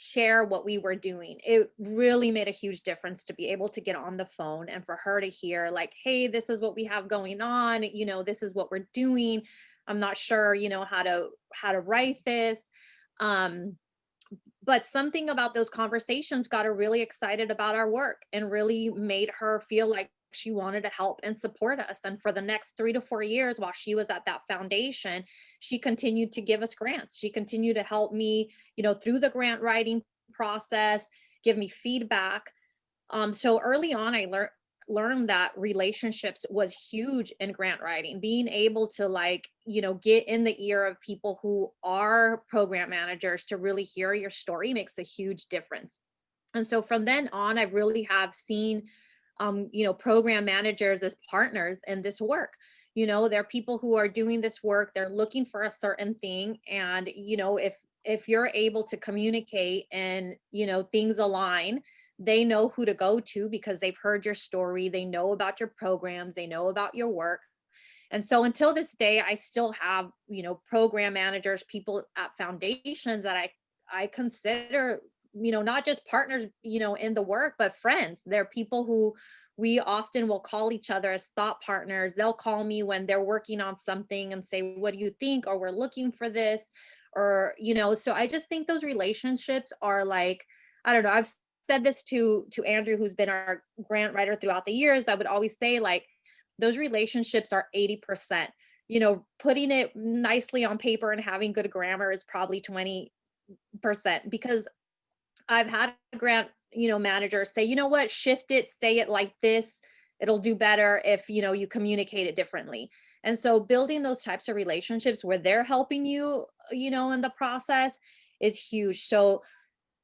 share what we were doing. It really made a huge difference to be able to get on the phone and for her to hear, like, hey, this is what we have going on. This is what we're doing. I'm not sure, how to write this. But something about those conversations got her really excited about our work and really made her feel like she wanted to help and support us. And for the next 3 to 4 years, while she was at that foundation, she continued to give us grants. She continued to help me, through the grant writing process, give me feedback. So early on, I learned that relationships was huge in grant writing. Being able to get in the ear of people who are program managers to really hear your story makes a huge difference. And so from then on, I really have seen program managers as partners in this work. They're people who are doing this work, they're looking for a certain thing. And, if you're able to communicate and, things align, they know who to go to because they've heard your story. They know about your programs. They know about your work. And so until this day, I still have, program managers, people at foundations that I consider, not just partners, in the work, but friends. They're people who we often will call each other as thought partners. They'll call me when they're working on something and say, what do you think? Or we're looking for this, or, so I just think those relationships are like, I don't know, I've said this to Andrew, who's been our grant writer throughout the years. I would always say, like, those relationships are 80%. putting it nicely on paper and having good grammar is probably 20%, because I've had a grant, manager say, you know what, shift it, say it like this. It'll do better if, you communicate it differently. And so building those types of relationships where they're helping you, in the process is huge. So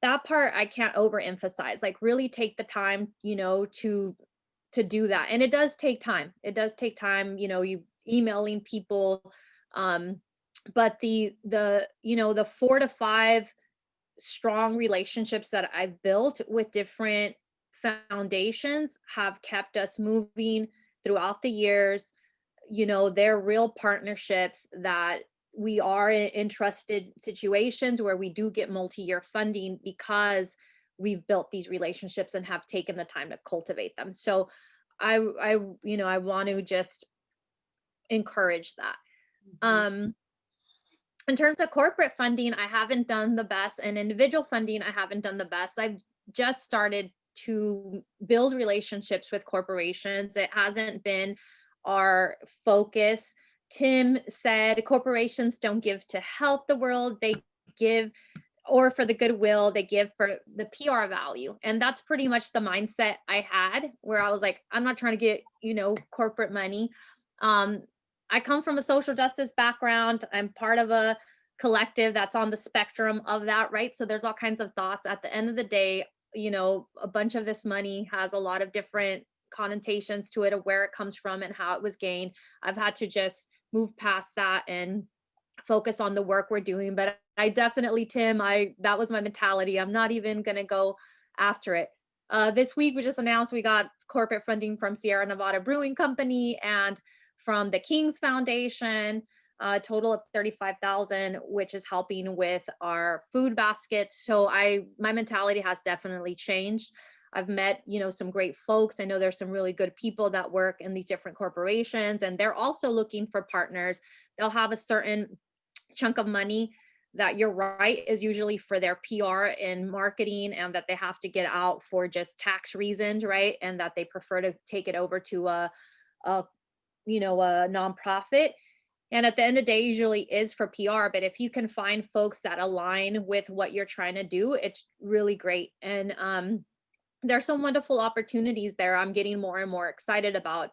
that part I can't overemphasize, like really take the time, to do that. And it does take time. It does take time, you emailing people. Um, but the 4 to 5 strong relationships that I've built with different foundations have kept us moving throughout the years. They're real partnerships that we are in trusted situations where we do get multi-year funding because we've built these relationships and have taken the time to cultivate them. So I want to just encourage that. In terms of corporate funding, I haven't done the best, and individual funding, I haven't done the best. I've just started to build relationships with corporations. It hasn't been our focus. Tim said corporations don't give to help the world, they give, or for the goodwill, they give for the PR value. And that's pretty much the mindset I had, where I was like, I'm not trying to get, corporate money. I come from a social justice background. I'm part of a collective that's on the spectrum of that, right? So there's all kinds of thoughts. At the end of the day, a bunch of this money has a lot of different connotations to it, of where it comes from and how it was gained. I've had to just move past that and focus on the work we're doing. But I definitely, Tim, that was my mentality. I'm not even going to go after it. This week we just announced we got corporate funding from Sierra Nevada Brewing Company and from the King's Foundation, a total of $35,000, which is helping with our food baskets. So my mentality has definitely changed. I've met, some great folks. I know there's some really good people that work in these different corporations, and they're also looking for partners. They'll have a certain chunk of money that, you're right, is usually for their PR and marketing, and that they have to get out for just tax reasons, right? And that they prefer to take it over to a nonprofit. And at the end of the day, usually is for PR. But if you can find folks that align with what you're trying to do, it's really great. And there's some wonderful opportunities there. I'm getting more and more excited about,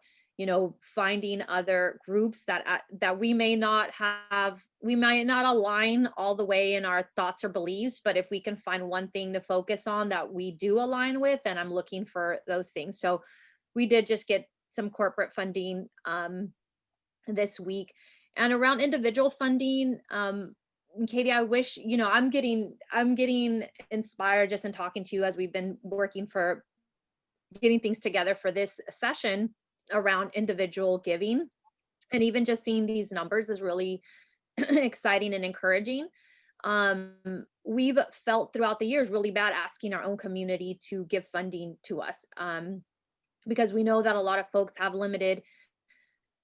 finding other groups that we might not align all the way in our thoughts or beliefs, but if we can find one thing to focus on that we do align with, then I'm looking for those things. So we did just get some corporate funding this week. And around individual funding, Katie, I wish, I'm getting inspired just in talking to you as we've been working for getting things together for this session around individual giving. And even just seeing these numbers is really exciting and encouraging. We've felt throughout the years really bad asking our own community to give funding to us, because we know that a lot of folks have limited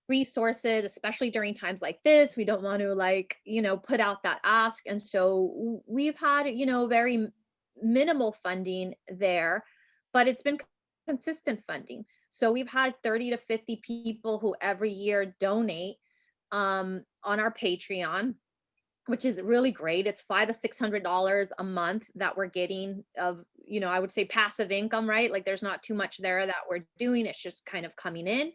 resources, especially during times like this. We don't want to put out that ask. And so we've had, very minimal funding there, but it's been consistent funding. So we've had 30 to 50 people who every year donate on our Patreon, which is really great. It's $500 to $600 a month that we're getting of, I would say passive income, right? Like there's not too much there that we're doing. It's just kind of coming in.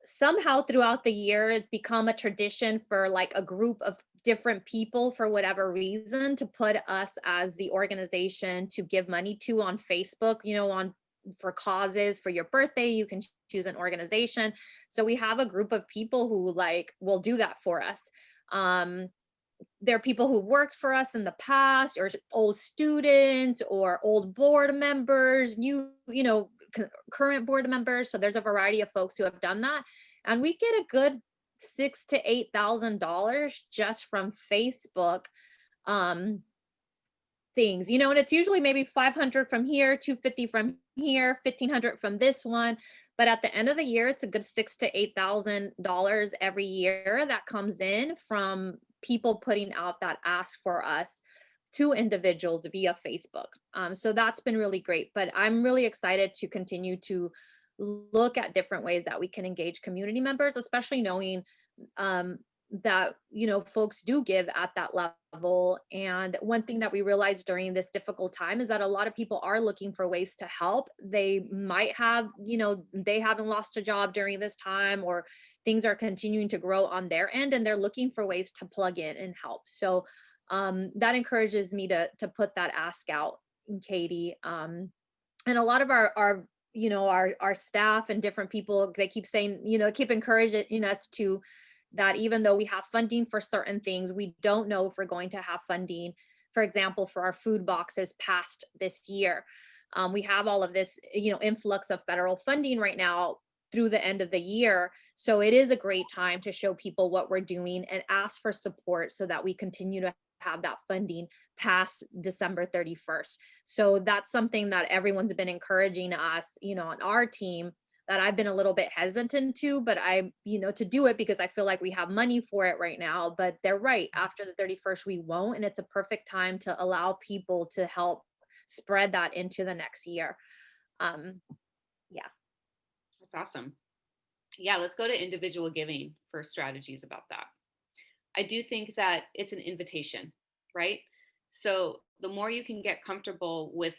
Somehow throughout the year has become a tradition for like a group of different people, for whatever reason, to put us as the organization to give money to on Facebook, for causes. For your birthday, you can choose an organization. So we have a group of people who will do that for us. There are people who've worked for us in the past, or old students, or old board members, current board members. So there's a variety of folks who have done that, and we get a good $6,000 to $8,000 just from Facebook things, and it's usually maybe 500 from here, 250 from here, 1,500 from this one. But at the end of the year, it's a good $6,000 to $8,000 every year that comes in from people putting out that ask for us to individuals via Facebook. So that's been really great. But I'm really excited to continue to look at different ways that we can engage community members, especially knowing that, you know, folks do give at that level. And one thing that we realized during this difficult time is that a lot of people are looking for ways to help. They might have, you know, they haven't lost a job during this time, or things are continuing to grow on their end, and they're looking for ways to plug in and help. So that encourages me to put that ask out, Katie. And a lot of our you know, our staff and different people, they keep saying, you know, keep encouraging us to, that even though we have funding for certain things, we don't know if we're going to have funding, for example, for our food boxes past this year. We have all of this, you know, influx of federal funding right now through the end of the year. So it is a great time to show people what we're doing and ask for support so that we continue to have that funding past December 31st. So that's something that everyone's been encouraging us, you know, on our team, that I've been a little bit hesitant to, but you know, to do it because I feel like we have money for it right now. But they're right, after the 31st, we won't. And it's a perfect time to allow people to help spread that into the next year. Yeah. That's awesome. Yeah, let's go to individual giving for strategies about that. I do think that it's an invitation, right? So the more you can get comfortable with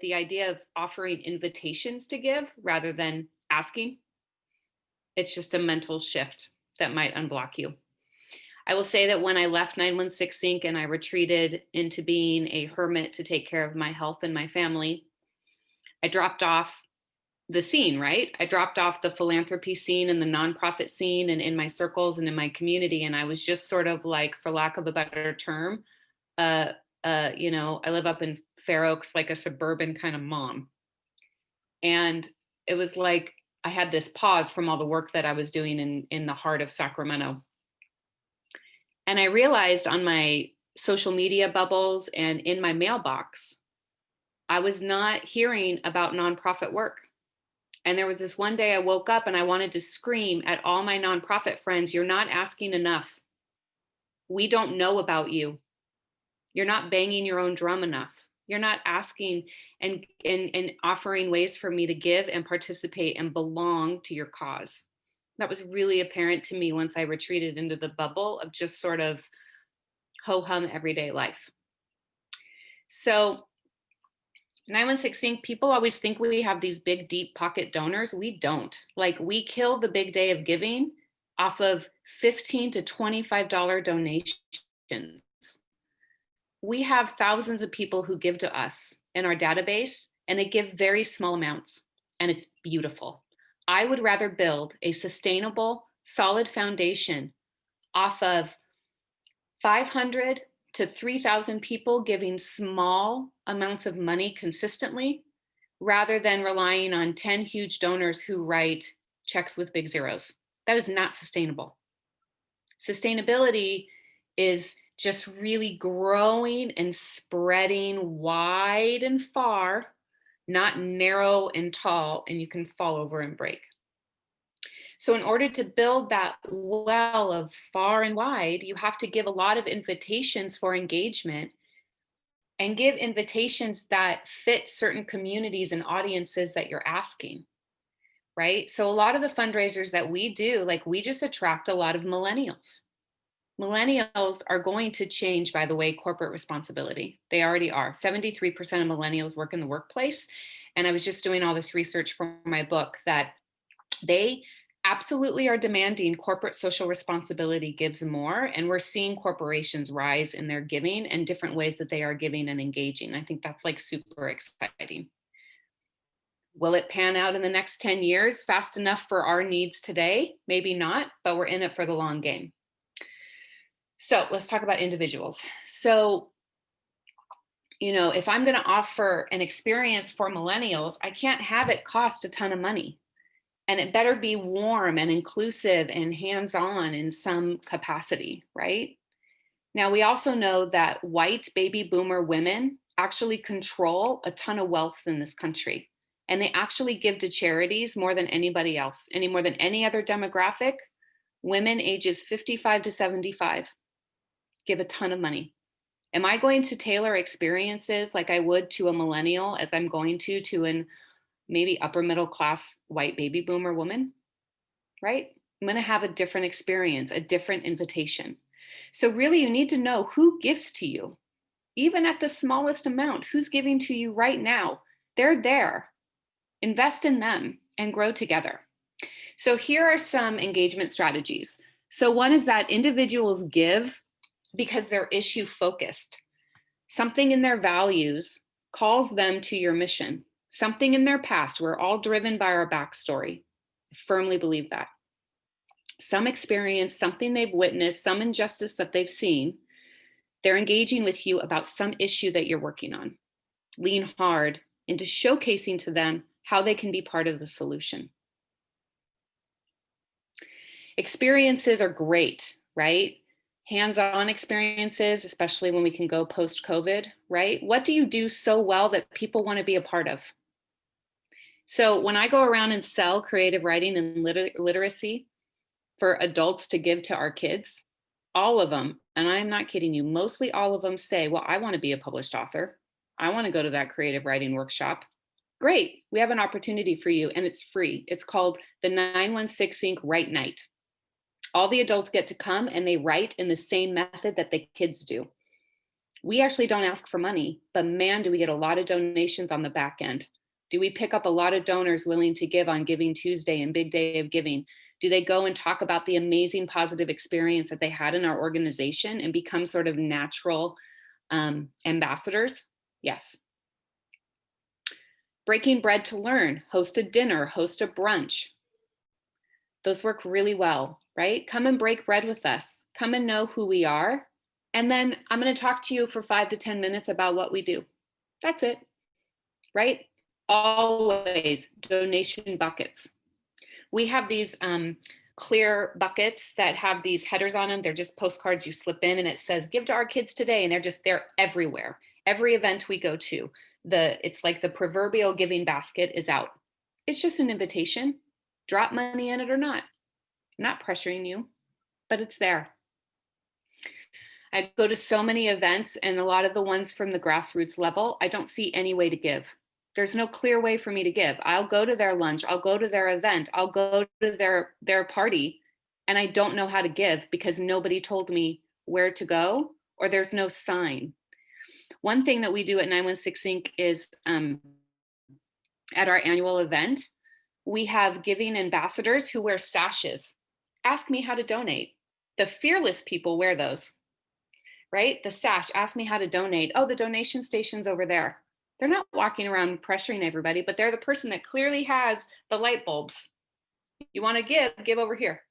the idea of offering invitations to give rather than asking, it's just a mental shift that might unblock you. I will say that when I left 916 Inc. and I retreated into being a hermit to take care of my health and my family, I dropped off the scene, right? I dropped off the philanthropy scene and the nonprofit scene and in my circles and in my community. And I was just sort of like, for lack of a better term, you know, I live up in Fair Oaks, like a suburban kind of mom. And it was like, I had this pause from all the work that I was doing in the heart of Sacramento. And I realized on my social media bubbles and in my mailbox, I was not hearing about nonprofit work. And there was this one day I woke up and I wanted to scream at all my nonprofit friends, you're not asking enough. We don't know about you. You're not banging your own drum enough. You're not asking and offering ways for me to give and participate and belong to your cause. That was really apparent to me once I retreated into the bubble of just sort of ho-hum everyday life. So 916 Inc., people always think we have these big, deep pocket donors. We don't. Like, we kill the big day of giving off of $15 to $25 donations. We have thousands of people who give to us in our database, and they give very small amounts, and it's beautiful. I would rather build a sustainable, solid foundation off of 500 to 3,000 people giving small amounts of money consistently, rather than relying on 10 huge donors who write checks with big zeros. That is not sustainable. Sustainability is just really growing and spreading wide and far, not narrow and tall, and you can fall over and break. So in order to build that well of far and wide, you have to give a lot of invitations for engagement and give invitations that fit certain communities and audiences that you're asking, right? So a lot of the fundraisers that we do, like, we just attract a lot of millennials. Millennials are going to change, by the way, corporate responsibility. They already are. 73% of millennials work in the workplace. And I was just doing all this research for my book that they absolutely are demanding corporate social responsibility gives more. And we're seeing corporations rise in their giving and different ways that they are giving and engaging. I think that's like super exciting. Will it pan out in the next 10 years fast enough for our needs today? Maybe not, but we're in it for the long game. So let's talk about individuals. So, you know, if I'm going to offer an experience for millennials, I can't have it cost a ton of money. And it better be warm and inclusive and hands-on in some capacity, right? Now, we also know that white baby boomer women actually control a ton of wealth in this country. And they actually give to charities more than anybody else, any more than any other demographic. Women ages 55 to 75 give a ton of money. Am I going to tailor experiences like I would to a millennial as I'm going to an maybe upper middle class white baby boomer woman, right? I'm going to have a different experience, a different invitation. So really you need to know who gives to you, even at the smallest amount, who's giving to you right now. They're there. Invest in them and grow together. So here are some engagement strategies. So one is that individuals give because they're issue focused. Something in their values calls them to your mission. Something in their past. We're all driven by our backstory. I firmly believe that. Some experience, something they've witnessed, some injustice that they've seen. They're engaging with you about some issue that you're working on. Lean hard into showcasing to them how they can be part of the solution. Experiences are great, right? Hands-on experiences, especially when we can go post-COVID, right? What do you do so well that people want to be a part of? So when I go around and sell creative writing and literacy for adults to give to our kids, all of them, and I'm not kidding you, mostly all of them say, well, I want to be a published author. I want to go to that creative writing workshop. Great, we have an opportunity for you and it's free. It's called the 916 Inc. Write Night. All the adults get to come and they write in the same method that the kids do. We actually don't ask for money, but man, do we get a lot of donations on the back end. Do we pick up a lot of donors willing to give on Giving Tuesday and Big Day of Giving? Do they go and talk about the amazing positive experience that they had in our organization and become sort of natural ambassadors? Yes. Breaking bread to learn, host a dinner, host a brunch. Those work really well, right? Come and break bread with us. Come and know who we are. And then I'm going to talk to you for 5 to 10 minutes about what we do. That's it, right? Always donation buckets. We have these clear buckets that have these headers on them. They're just postcards you slip in and it says, give to our kids today. And they're everywhere. Every event we go to, it's like the proverbial giving basket is out. It's just an invitation. Drop money in it or not. I'm not pressuring you, but it's there. I go to so many events and a lot of the ones from the grassroots level, I don't see any way to give. There's no clear way for me to give. I'll go to their lunch, I'll go to their event, I'll go to their party, and I don't know how to give because nobody told me where to go or there's no sign. One thing that we do at 916 Inc. is at our annual event, we have giving ambassadors who wear sashes. Ask me how to donate. The fearless people wear those, right? The sash, ask me how to donate. Oh, the donation station's over there. They're not walking around pressuring everybody, but they're the person that clearly has the light bulbs. You want to give over here.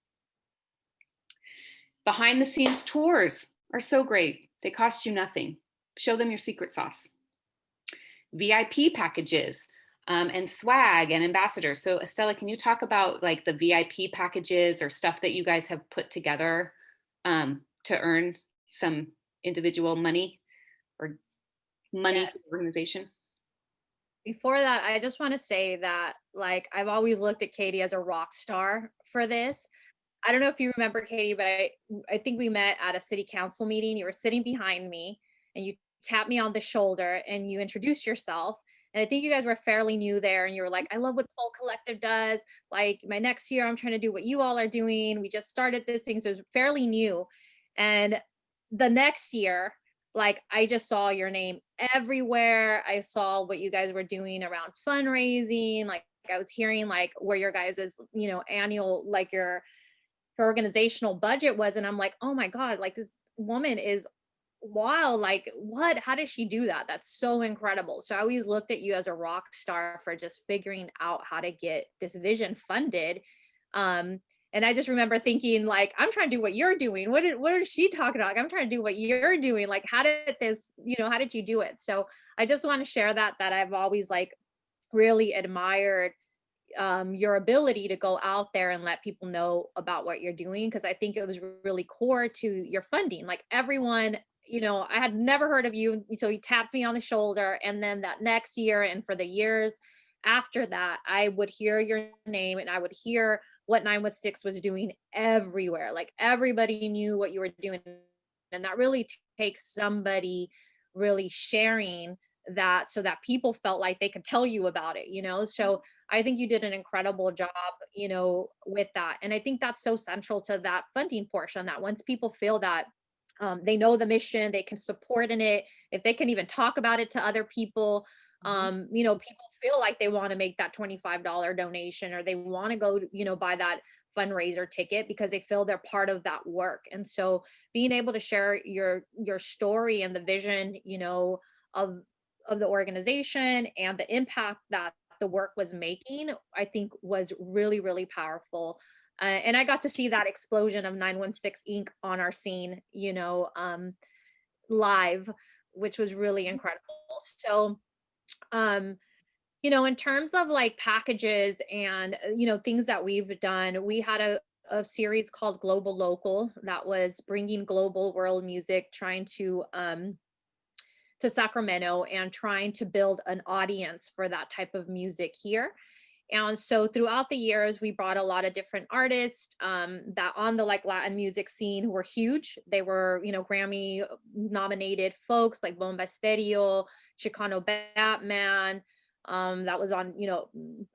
Behind the scenes tours are so great. They cost you nothing. Show them your secret sauce. VIP packages and swag and ambassadors. So Estella, can you talk about like the VIP packages or stuff that you guys have put together to earn some individual money or money Yes. for the organization? Before that, I just want to say that like I've always looked at Katie as a rock star for this. I don't know if you remember, Katie, but I think we met at a city council meeting. You were sitting behind me and you tapped me on the shoulder and you introduced yourself. And I think you guys were fairly new there and you were like, I love what Soul Collective does. Like my next year, I'm trying to do what you all are doing. We just started this thing, so it was fairly new. And the next year, like I just saw your name everywhere. I saw what you guys were doing around fundraising. Like I was hearing like where your guys' annual, like your organizational budget was. And I'm like, oh my God, like this woman is wild. Like what, how does she do that? That's so incredible. So I always looked at you as a rock star for just figuring out how to get this vision funded. And I just remember thinking like, I'm trying to do what you're doing. What is she talking about? Like, I'm trying to do what you're doing. Like, how did you do it? So I just want to share that I've always like really admired your ability to go out there and let people know about what you're doing. Cause I think it was really core to your funding. Like everyone, I had never heard of you until you tapped me on the shoulder. And then that next year and for the years after that, I would hear your name and I would hear what 916 was doing everywhere. Like everybody knew what you were doing. And that really takes somebody really sharing that, so that people felt like they could tell you about it, so I think you did an incredible job, with that. And I think that's so central to that funding portion, that once people feel that they know the mission, they can support in it, if they can even talk about it to other people, people feel like they want to make that $25 donation, or they want to go, buy that fundraiser ticket because they feel they're part of that work. And so being able to share your story and the vision, of the organization and the impact that the work was making, I think was really, really powerful. And I got to see that explosion of 916 Inc. on our scene, live, which was really incredible. So, um, in terms of like packages and, things that we've done, we had a series called Global Local that was bringing global world music, trying to Sacramento and trying to build an audience for that type of music here. And so throughout the years, we brought a lot of different artists that on the like Latin music scene were huge. They were, Grammy nominated folks like Bomba Estéreo, Chicano Batman, that was on,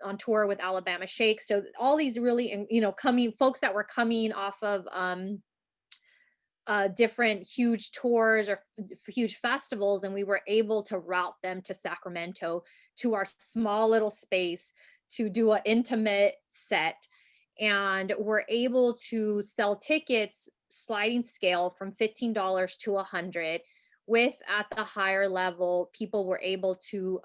on tour with Alabama Shake. So all these really, coming folks that were coming off of different huge tours or huge festivals, and we were able to route them to Sacramento, to our small little space, to do an intimate set. And we're able to sell tickets sliding scale from $15 to $100, with at the higher level people were able to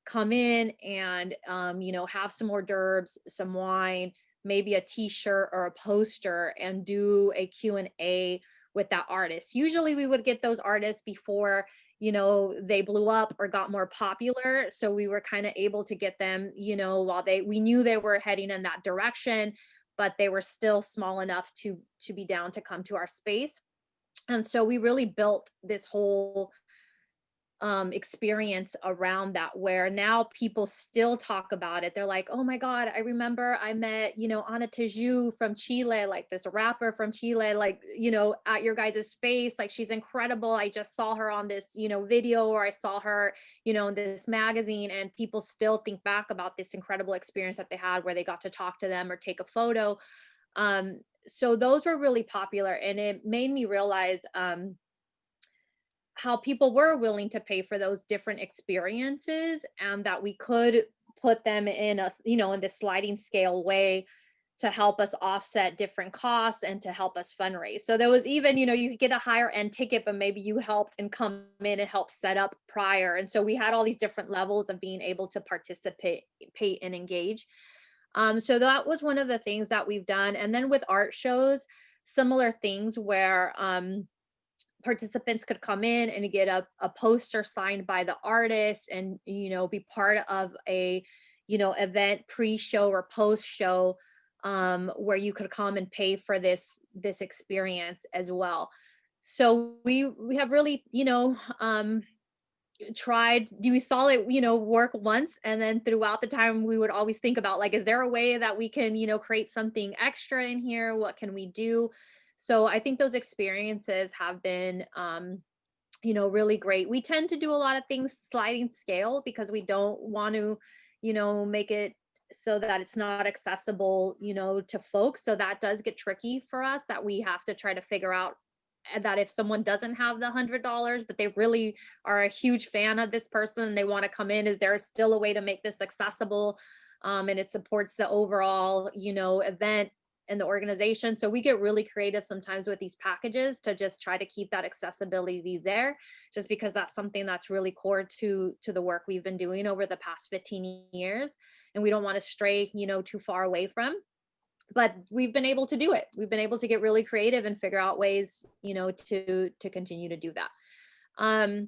come in and have some hors d'oeuvres, some wine, maybe a t-shirt or a poster, and do a Q&A with that artist. Usually we would get those artists before, they blew up or got more popular. So we were kind of able to get them, while we knew they were heading in that direction, but they were still small enough to be down to come to our space. And so we really built this whole experience around that, where now people still talk about it. They're like, oh my God, I remember I met, Ana Tijoux from Chile, like this rapper from Chile, like, at your guys' space. Like, she's incredible. I just saw her on this, video, or I saw her, in this magazine. And people still think back about this incredible experience that they had, where they got to talk to them or take a photo. So those were really popular. And it made me realize, how people were willing to pay for those different experiences, and that we could put them in in this sliding scale way to help us offset different costs and to help us fundraise. So there was even, you could get a higher end ticket, but maybe you helped and come in and help set up prior. And so we had all these different levels of being able to participate, pay, and engage. So that was one of the things that we've done. And then with art shows, similar things where, participants could come in and get a poster signed by the artist, and be part of a event pre-show or post-show, where you could come and pay for this experience as well. So we have really we saw it work once, and then throughout the time we would always think about, like, is there a way that we can create something extra in here? What can we do? So I think those experiences have been really great. We tend to do a lot of things sliding scale because we don't want to make it so that it's not accessible to folks. So that does get tricky for us, that we have to try to figure out that if someone doesn't have the $100, but they really are a huge fan of this person and they want to come in, is there still a way to make this accessible? And it supports the overall event and the organization. So we get really creative sometimes with these packages to just try to keep that accessibility there, just because that's something that's really core to the work we've been doing over the past 15 years. And we don't want to stray, too far away from, but we've been able to do it. We've been able to get really creative and figure out ways, to continue to do that.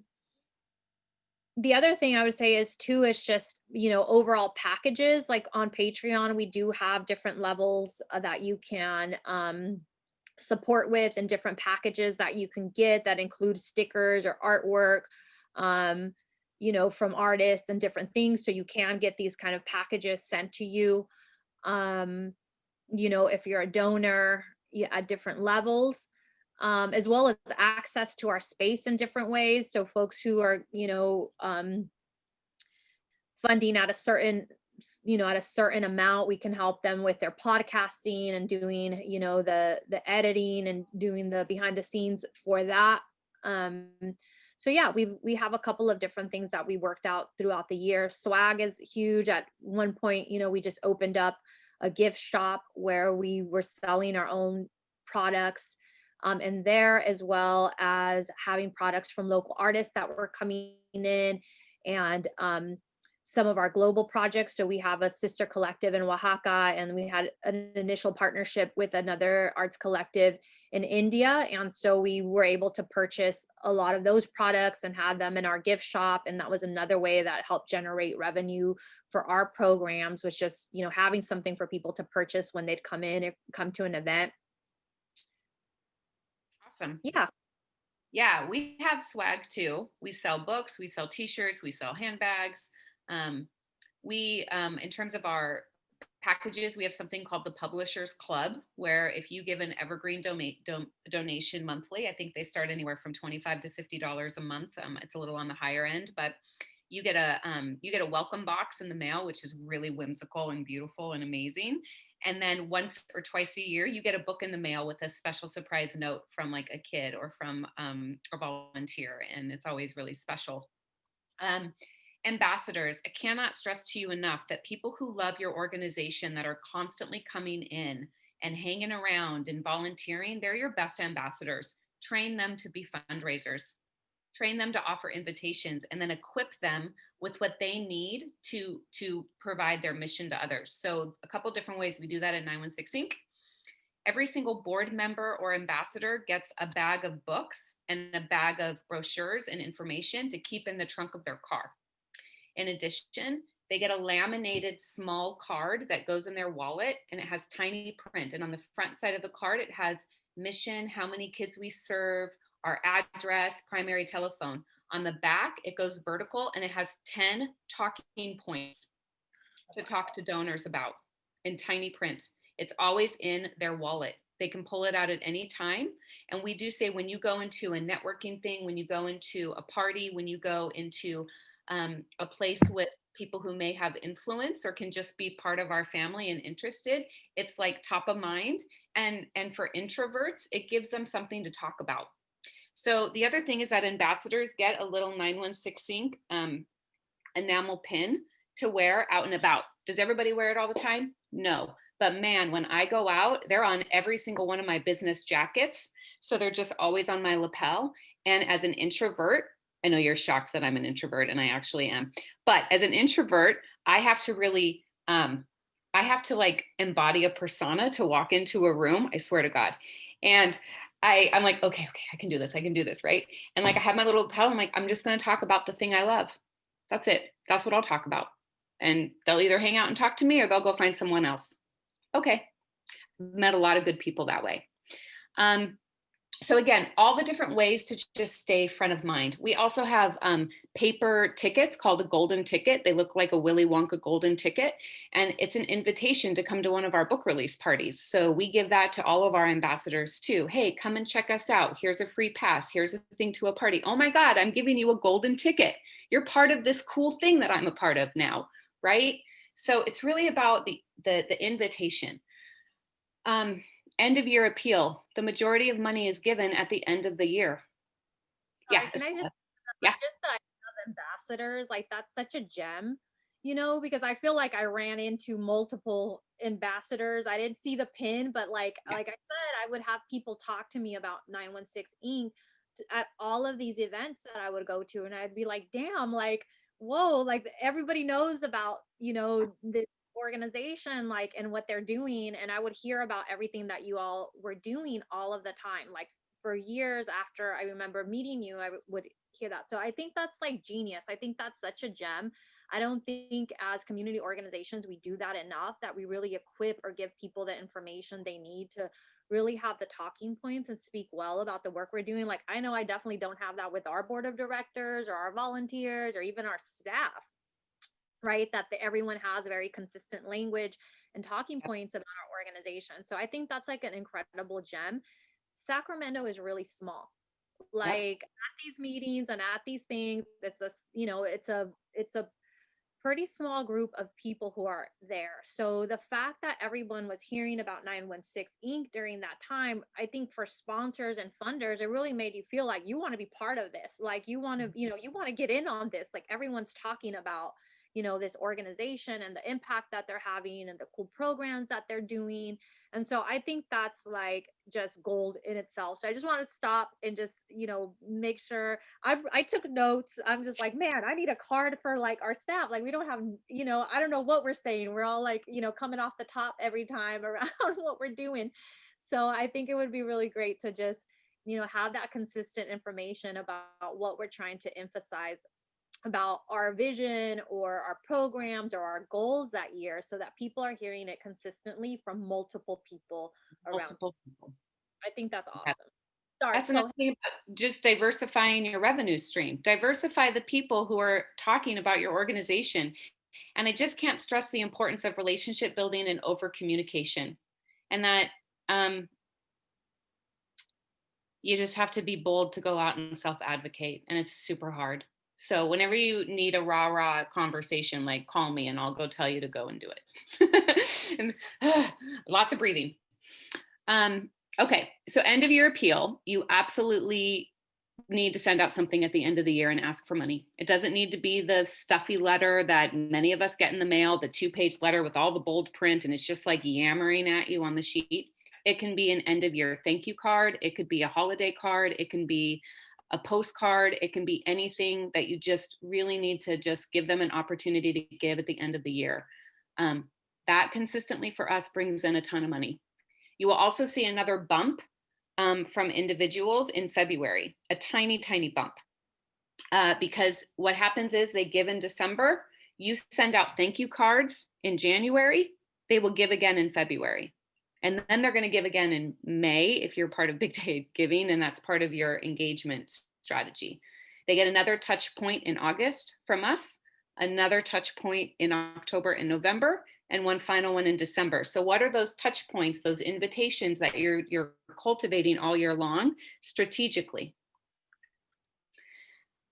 The other thing I would say is just, overall packages. Like on Patreon, we do have different levels that you can support with, and different packages that you can get that include stickers or artwork, from artists and different things. So you can get these kind of packages sent to you, if you're a donor, at different levels. as well as access to our space in different ways. So folks who are, funding at a certain, at a certain amount, we can help them with their podcasting and doing, the editing and doing the behind the scenes for that. So yeah, we have a couple of different things that we worked out throughout the year. Swag is huge. At one point, we just opened up a gift shop where we were selling our own products, and there, as well as having products from local artists that were coming in, and some of our global projects. So we have a sister collective in Oaxaca, and we had an initial partnership with another arts collective in India. And so we were able to purchase a lot of those products and had them in our gift shop. And that was another way that helped generate revenue for our programs, was just, having something for people to purchase when they'd come in or come to an event. Awesome. Yeah. Yeah, we have swag too. We sell books, we sell t-shirts, we sell handbags. In terms of our packages, we have something called the Publishers Club, where if you give an Evergreen donation monthly, I think they start anywhere from $25 to $50 a month. It's a little on the higher end, but you get a welcome box in the mail, which is really whimsical and beautiful and amazing. And then once or twice a year, you get a book in the mail with a special surprise note from like a kid or from a volunteer, and it's always really special. Ambassadors, I cannot stress to you enough that people who love your organization, that are constantly coming in and hanging around and volunteering, they're your best ambassadors. Train them to be fundraisers. Train them to offer invitations, and then equip them with what they need to provide their mission to others. So a couple different ways we do that at 916 Inc. Every single board member or ambassador gets a bag of books and a bag of brochures and information to keep in the trunk of their car. In addition, they get a laminated small card that goes in their wallet, and it has tiny print. And on the front side of the card, it has mission, how many kids we serve, our address, primary telephone. On the back, it goes vertical, and it has 10 talking points to talk to donors about in tiny print. It's always in their wallet. They can pull it out at any time. And we do say, when you go into a networking thing, when you go into a party, when you go into a place with people who may have influence or can just be part of our family and interested, it's like top of mind. And for introverts, it gives them something to talk about. So the other thing is that ambassadors get a little 916 enamel pin to wear out and about. Does everybody wear it all the time? No. But man, when I go out, they're on every single one of my business jackets. So they're just always on my lapel. And as an introvert, I know you're shocked that I'm an introvert, and I actually am. But as an introvert, I have to really, I have to like embody a persona to walk into a room, I swear to God. And I'm like, okay, I can do this, right? And like, I have my little lapel, I'm like, I'm just going to talk about the thing I love. That's it. That's what I'll talk about. And they'll either hang out and talk to me, or they'll go find someone else. Okay. Met a lot of good people that way. So again, all the different ways to just stay front of mind. We also have paper tickets called a golden ticket. They look like a Willy Wonka golden ticket, and it's an invitation to come to one of our book release parties. So we give that to all of our ambassadors too. Hey, come and check us out. Here's a free pass. Here's a thing to a party. Oh my God, I'm giving you a golden ticket. You're part of this cool thing that I'm a part of now, right? So it's really about the invitation. End of year appeal. The majority of money is given at the end of the year. Yeah. Can I just the idea of ambassadors, like that's such a gem, because I feel like I ran into multiple ambassadors. I didn't see the pin, but like I said, I would have people talk to me about 916 Inc. At all of these events that I would go to, and I'd be like, damn, like, whoa, like everybody knows about, this organization, like, and what they're doing. And I would hear about everything that you all were doing all of the time, like for years after I remember meeting you, I would hear that. So I think that's like genius. I think that's such a gem. I don't think as community organizations we do that enough, that we really equip or give people the information they need to really have the talking points and speak well about the work we're doing. Like, I know I definitely don't have that with our board of directors or our volunteers or even our staff, right? That everyone has very consistent language and talking points about our organization. So I think that's like an incredible gem. Sacramento is really small. Like at these meetings and at these things, it's a, it's a pretty small group of people who are there. So the fact that everyone was hearing about 916 Inc. during that time, I think for sponsors and funders, it really made you feel like you want to be part of this. Like you want to, you want to get in on this. Like everyone's talking about, this organization and the impact that they're having and the cool programs that they're doing. And so I think that's like just gold in itself. So I just want to stop and just, make sure I took notes. I'm just like, man, I need a card for like our staff. Like we don't have, I don't know what we're saying. We're all like, coming off the top every time around what we're doing. So I think it would be really great to just, have that consistent information about what we're trying to emphasize about our vision or our programs or our goals that year, so that people are hearing it consistently from multiple people around. Multiple people. I think that's Yeah. awesome. Sorry, That's another thing about just diversifying your revenue stream. Diversify the people who are talking about your organization. And I just can't stress the importance of relationship building and over communication. And that you just have to be bold to go out and self-advocate. And it's super hard. So whenever you need a rah-rah conversation, like call me and I'll go tell you to go and do it. And, lots of breathing. Okay, so end of year appeal, you absolutely need to send out something at the end of the year and ask for money. It doesn't need to be the stuffy letter that many of us get in the mail, the 2-page letter with all the bold print, and it's just like yammering at you on the sheet. It can be an end of year thank you card. It could be a holiday card. It can be a postcard. It can be anything that you just really need to just give them an opportunity to give at the end of the year. That consistently for us brings in a ton of money. You will also see another bump from individuals in February, a tiny, tiny bump. Because what happens is they give in December, you send out thank you cards in January, they will give again in February. And then they're going to give again in May if you're part of Big Day Giving, and that's part of your engagement strategy. They get another touch point in August from us, another touch point in October and November, and one final one in December. So what are those touch points, those invitations that you're cultivating all year long strategically?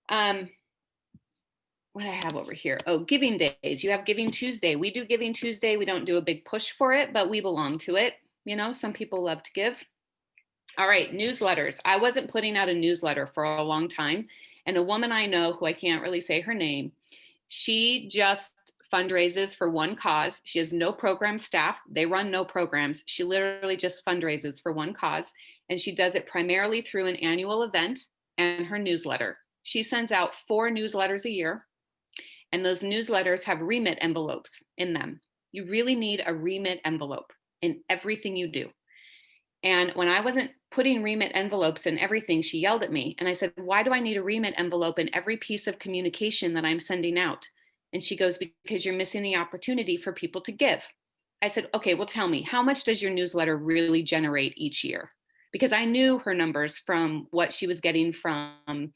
What do I have over here? Oh, giving days. You have Giving Tuesday. We do Giving Tuesday. We don't do a big push for it, but we belong to it. Some people love to give. All right, newsletters. I wasn't putting out a newsletter for a long time. And a woman I know, who I can't really say her name, she just fundraises for one cause. She has no program staff. They run no programs. She literally just fundraises for one cause. And she does it primarily through an annual event and her newsletter. She sends out 4 newsletters a year. And those newsletters have remit envelopes in them. You really need a remit envelope in everything you do. And when I wasn't putting remit envelopes in everything, she yelled at me. And I said, why do I need a remit envelope in every piece of communication that I'm sending out? And she goes, because you're missing the opportunity for people to give. I said, okay, well, tell me, how much does your newsletter really generate each year? Because I knew her numbers from what she was getting from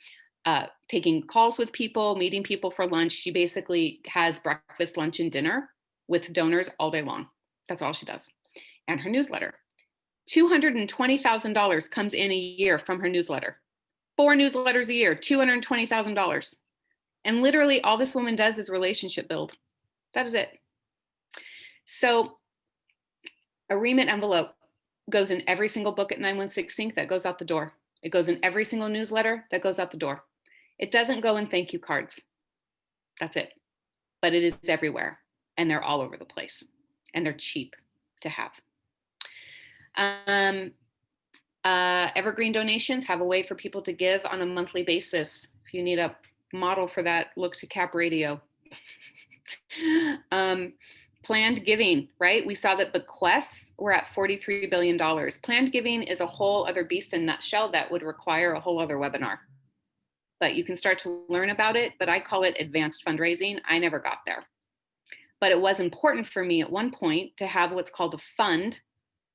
taking calls with people, meeting people for lunch. She basically has breakfast, lunch, and dinner with donors all day long. That's all she does. And her newsletter. $220,000 comes in a year from her newsletter. 4 newsletters a year, $220,000. And literally all this woman does is relationship build. That is it. So a remit envelope goes in every single book at 916 Inc. that goes out the door. It goes in every single newsletter that goes out the door. It doesn't go in thank you cards. That's it. But it is everywhere. And they're all over the place. And they're cheap to have. Evergreen donations have a way for people to give on a monthly basis. If you need a model for that, look to Cap Radio. Planned giving, right? We saw that bequests were at $43 billion. Planned giving is a whole other beast in a nutshell that would require a whole other webinar. But you can start to learn about it, but I call it advanced fundraising. I never got there. But it was important for me at one point to have what's called a fund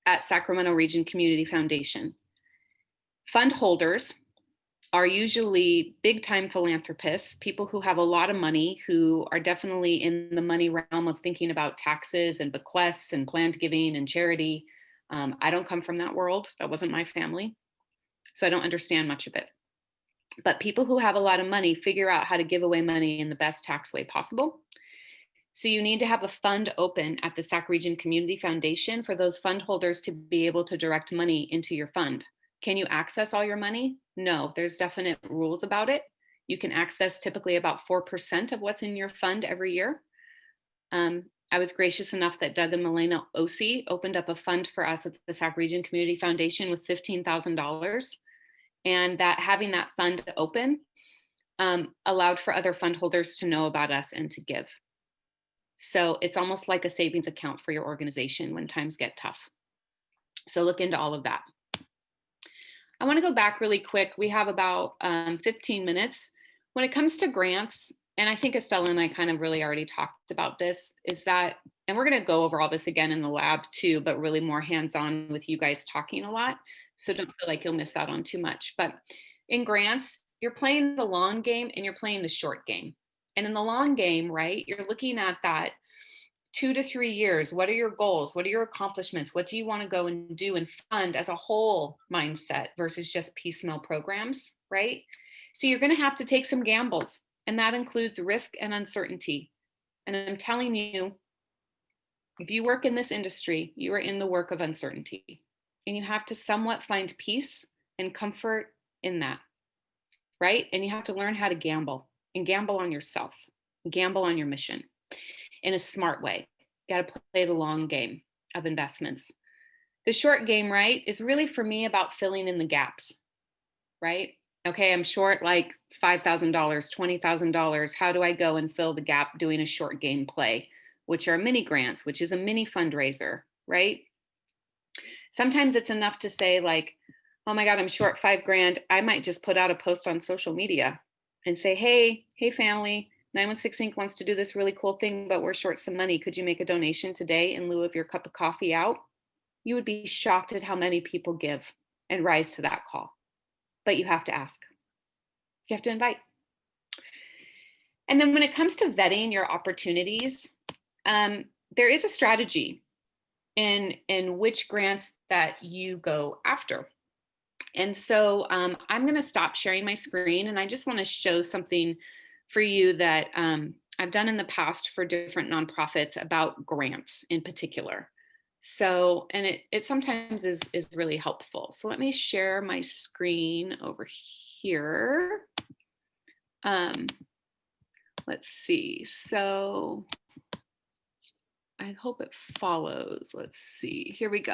at Sacramento Region Community Foundation. Fund holders are usually big-time philanthropists, people who have a lot of money, who are definitely in the money realm of thinking about taxes and bequests and planned giving and charity. I don't come from that world. That wasn't my family. so I don't understand much of it. But people who have a lot of money figure out how to give away money in the best tax way possible. So you need to have a fund open at the Sac Region Community Foundation for those fund holders to be able to direct money into your fund. Can you access all your money? No, there's definite rules about it. You can access typically about 4% of what's in your fund every year. I was gracious enough that Doug and Milena Osi opened up a fund for us at the Sac Region Community Foundation with $15,000. And that having that fund open allowed for other fund holders to know about us and to give. So it's almost like a savings account for your organization when times get tough. So look into all of that. I want to go back really quick. We have about 15 minutes. When it comes to grants, and I think Estella and I kind of really already talked about this, is that, and we're going to go over all this again in the lab too, but really more hands-on with you guys talking a lot. So don't feel like you'll miss out on too much. But in grants, you're playing the long game and you're playing the short game. And in the long game, right, you're looking at that 2 to 3 years. What are your goals? What are your accomplishments? What do you want to go and do and fund as a whole mindset versus just piecemeal programs, right? So you're going to have to take some gambles, and that includes risk and uncertainty. And I'm telling you, if you work in this industry, you are in the work of uncertainty, and you have to somewhat find peace and comfort in that, right? And you have to learn how to gamble, and gamble on yourself, gamble on your mission in a smart way. You got to play the long game of investments. The short game, right, is really for me about filling in the gaps, right? Okay, I'm short like $5,000, $20,000. How do I go and fill the gap doing a short game play, which are mini grants, which is a mini fundraiser, right? Sometimes it's enough to say like, oh my God, I'm short $5,000. I might just put out a post on social media and say, hey family, 916 Inc. wants to do this really cool thing, but we're short some money. Could you make a donation today in lieu of your cup of coffee out? You would be shocked at how many people give and rise to that call. But you have to ask. You have to invite. And then when it comes to vetting your opportunities, there is a strategy in which grants that you go after. And so I'm going to stop sharing my screen, and I just want to show something for you that I've done in the past for different nonprofits about grants in particular. So, and it sometimes is really helpful. So let me share my screen over here. Let's see. So I hope it follows. Let's see. Here we go.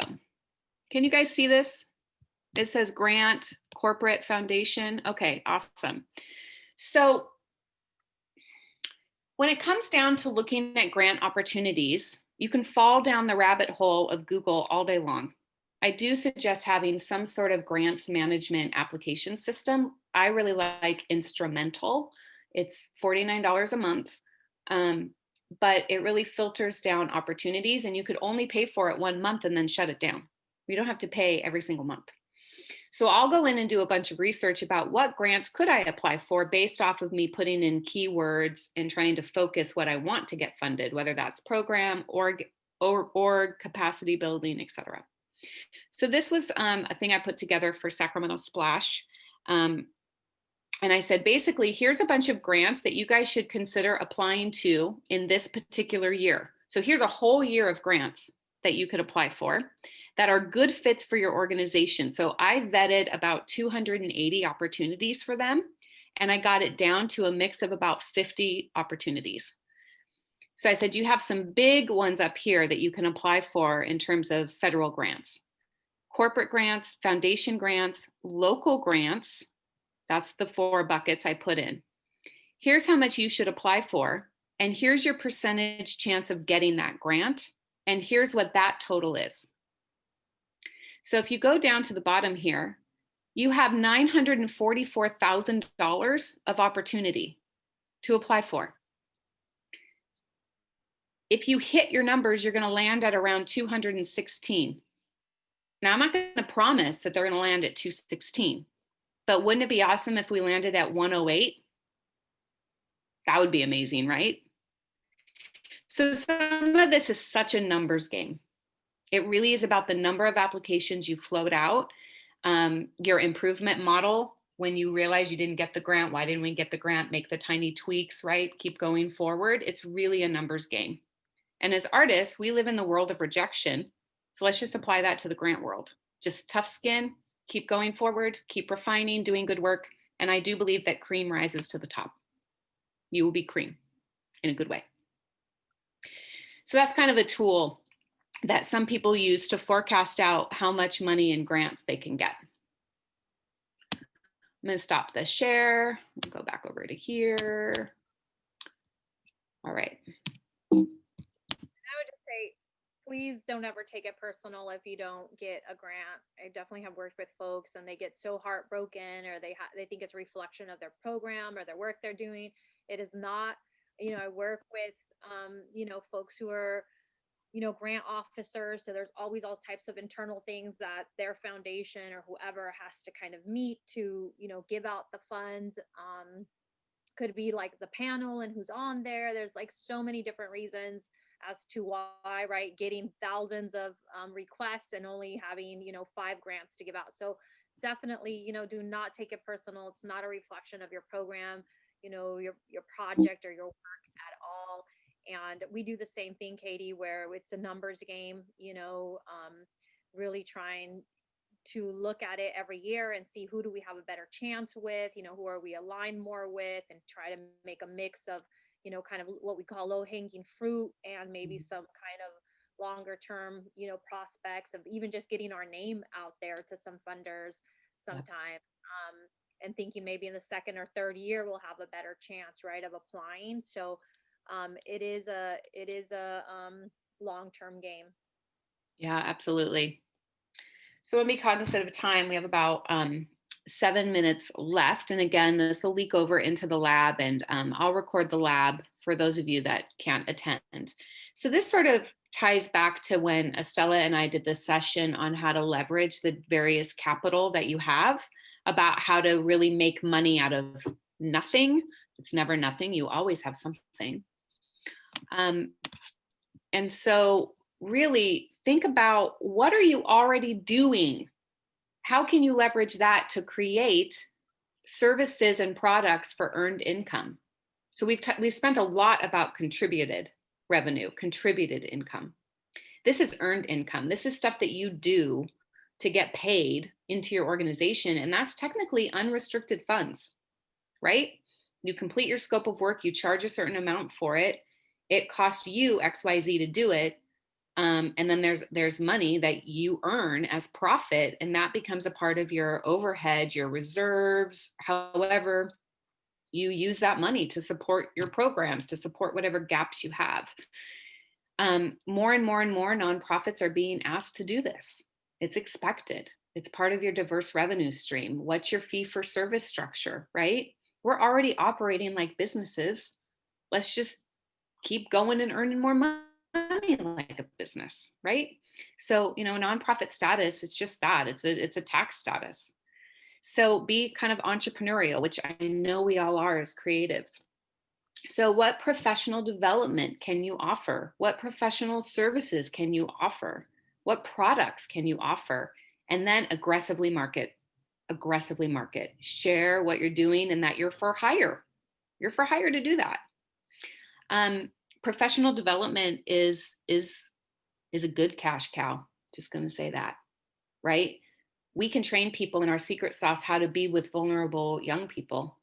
Can you guys see this? It says grant, corporate, foundation. Okay, awesome. So when it comes down to looking at grant opportunities, you can fall down the rabbit hole of Google all day long. I do suggest having some sort of grants management application system. I really like Instrumental. It's $49 a month, but it really filters down opportunities, and you could only pay for it 1 month and then shut it down. You don't have to pay every single month. So I'll go in and do a bunch of research about what grants could I apply for based off of me putting in keywords and trying to focus what I want to get funded, whether that's program, org, capacity building, et cetera. So this was a thing I put together for Sacramento Splash. And I said, basically, here's a bunch of grants that you guys should consider applying to in this particular year. So here's a whole year of grants that you could apply for that are good fits for your organization. So I vetted about 280 opportunities for them, and I got it down to a mix of about 50 opportunities. So I said, you have some big ones up here that you can apply for in terms of federal grants, corporate grants, foundation grants, local grants. That's the 4 buckets I put in. Here's how much you should apply for, and here's your percentage chance of getting that grant, and here's what that total is. So if you go down to the bottom here, you have $944,000 of opportunity to apply for. If you hit your numbers, you're going to land at around 216. Now, I'm not going to promise that they're going to land at 216, but wouldn't it be awesome if we landed at 108? That would be amazing, right? So some of this is such a numbers game. It really is about the number of applications you float out. Your improvement model, when you realize you didn't get the grant, why didn't we get the grant? Make the tiny tweaks, right? Keep going forward. It's really a numbers game. And as artists, we live in the world of rejection. So let's just apply that to the grant world. Just tough skin, keep going forward, keep refining, doing good work. And I do believe that cream rises to the top. You will be cream in a good way. So that's kind of a tool that some people use to forecast out how much money in grants they can get. I'm going to stop the share. We'll go back over to here. All right. I would just say, please don't ever take it personal if you don't get a grant. I definitely have worked with folks and they get so heartbroken, or they think it's a reflection of their program or their work they're doing. It is not. I work with folks who are grant officers. So there's always all types of internal things that their foundation or whoever has to kind of meet to, give out the funds. Could be like the panel and who's on there. There's like so many different reasons as to why, right? Getting thousands of requests and only having, 5 grants to give out. So definitely, do not take it personal. It's not a reflection of your program, your project or your work at all. And we do the same thing, Katie, where it's a numbers game, really trying to look at it every year and see who do we have a better chance with, who are we aligned more with, and try to make a mix of, kind of what we call low hanging fruit and maybe some kind of longer term, prospects of even just getting our name out there to some funders sometime. And thinking maybe in the second or third year, we'll have a better chance, right, of applying. So it is a long-term game. Yeah, absolutely. So we'll be cognizant of time. We have about 7 minutes left. And again, this will leak over into the lab, and I'll record the lab for those of you that can't attend. So this sort of ties back to when Estella and I did this session on how to leverage the various capital that you have, about how to really make money out of nothing. It's never nothing. You always have something. And so really think about, what are you already doing? How can you leverage that to create services and products for earned income? So we've spent a lot about contributed revenue, contributed income. This is earned income. This is stuff that you do to get paid into your organization, and that's technically unrestricted funds, right? You complete your scope of work, you charge a certain amount for it. It costs you XYZ to do it. And then there's money that you earn as profit, and that becomes a part of your overhead, your reserves, however you use that money to support your programs, to support whatever gaps you have. More and more and more nonprofits are being asked to do this. It's expected. It's part of your diverse revenue stream. What's your fee for service structure, right? We're already operating like businesses. Let's just keep going and earning more money like a business, right? So, nonprofit status, it's just that. It's a tax status. So be kind of entrepreneurial, which I know we all are as creatives. So what professional development can you offer? What professional services can you offer? What products can you offer? And then aggressively market. Share what you're doing and that you're for hire. You're for hire to do that. Professional development is a good cash cow. Just going to say that, right? We can train people in our secret sauce how to be with vulnerable young people.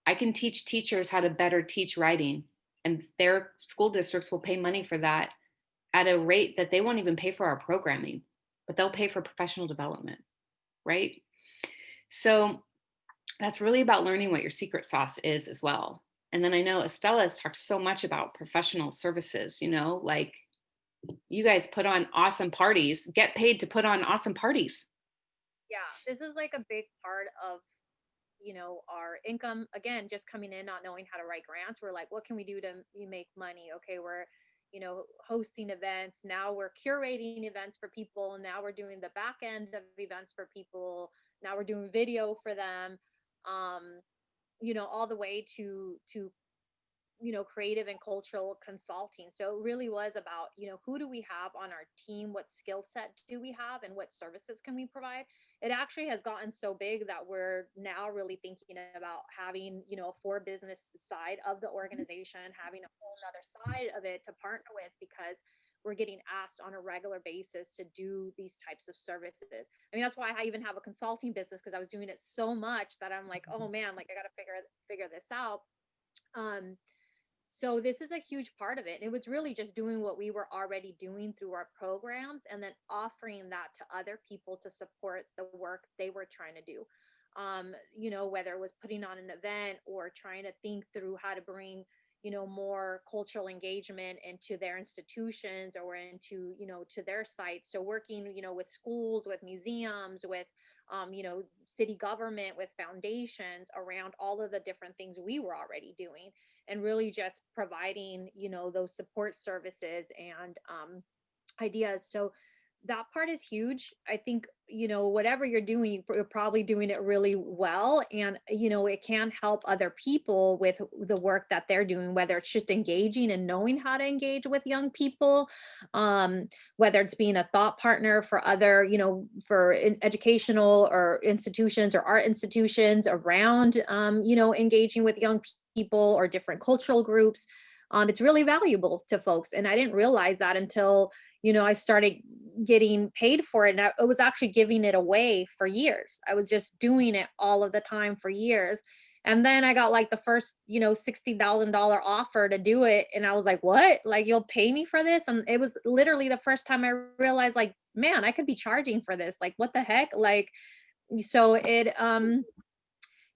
I can teach teachers how to better teach writing, and their school districts will pay money for that at a rate that they won't even pay for our programming, but they'll pay for professional development, right? So that's really about learning what your secret sauce is as well. And then I know Estella has talked so much about professional services, like you guys put on awesome parties, get paid to put on awesome parties. Yeah, this is like a big part of, our income. Again, just coming in, not knowing how to write grants. We're like, what can we do to make money? Okay, we're, hosting events. Now we're curating events for people. Now we're doing the back end of events for people. Now we're doing video for them. All the way to creative and cultural consulting. So it really was about, who do we have on our team? What skill set do we have and what services can we provide? It actually has gotten so big that we're now really thinking about having, a for business side of the organization, having a whole other side of it to partner with, because we're getting asked on a regular basis to do these types of services. I mean, that's why I even have a consulting business, because I was doing it so much that I'm like, oh man, like I got to figure this out. Um, so this is a huge part of it. It was really just doing what we were already doing through our programs and then offering that to other people to support the work they were trying to do. Whether it was putting on an event or trying to think through how to bring, more cultural engagement into their institutions or into, to their sites. So working, with schools, with museums, with city government, with foundations around all of the different things we were already doing, and really just providing, those support services and ideas. So that part is huge. I think, whatever you're doing, you're probably doing it really well. And, it can help other people with the work that they're doing, whether it's just engaging and knowing how to engage with young people, whether it's being a thought partner for other, for educational or institutions or art institutions around, engaging with young people or different cultural groups. It's really valuable to folks. And I didn't realize that until, I started getting paid for it. And I was actually giving it away for years. I was just doing it all of the time for years. And then I got like the first, $60,000 offer to do it. And I was like, what? Like, you'll pay me for this? And it was literally the first time I realized, like, man, I could be charging for this. Like, what the heck? Like, so it,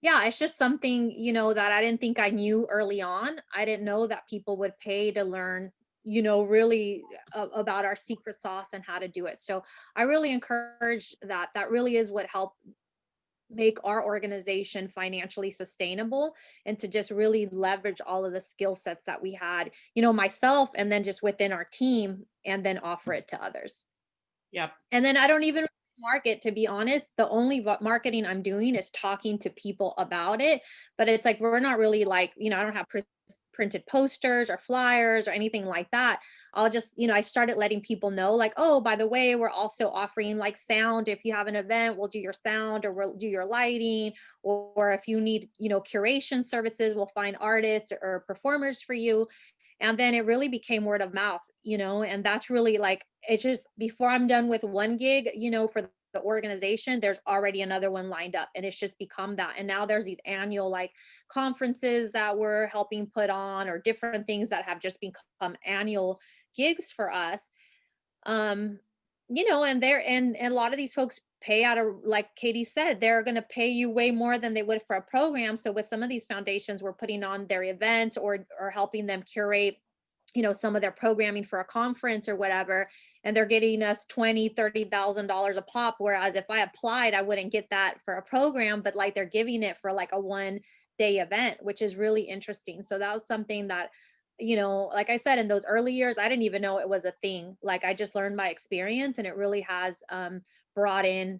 yeah, it's just something, that I didn't think I knew early on. I didn't know that people would pay to learn, really about our secret sauce and how to do it. So I really encourage that. That really is what helped make our organization financially sustainable, and to just really leverage all of the skill sets that we had, myself, and then just within our team, and then offer it to others. Yep. And then I don't even market, to be honest. The only marketing I'm doing is talking to people about it. But it's like, we're not really like, I don't have printed posters or flyers or anything like that. I'll just, I started letting people know, like, oh, by the way, we're also offering like sound. If you have an event, we'll do your sound, or we'll do your lighting, or if you need, curation services, we'll find artists or performers for you. And then it really became word of mouth, and that's really like, it's just before I'm done with one gig, for the organization, there's already another one lined up, and it's just become that. And now there's these annual like conferences that we're helping put on, or different things that have just become annual gigs for us. um and a lot of these folks pay out of, like Katie said, they're going to pay you way more than they would for a program. So with some of these foundations, we're putting on their events, or helping them curate, some of their programming for a conference or whatever, and they're getting us $20,000-$30,000 a pop, whereas if I applied, I wouldn't get that for a program, but like they're giving it for like a 1-day event, which is really interesting. So that was something that, like I said, in those early years, I didn't even know it was a thing. Like, I just learned by experience, and it really has brought in,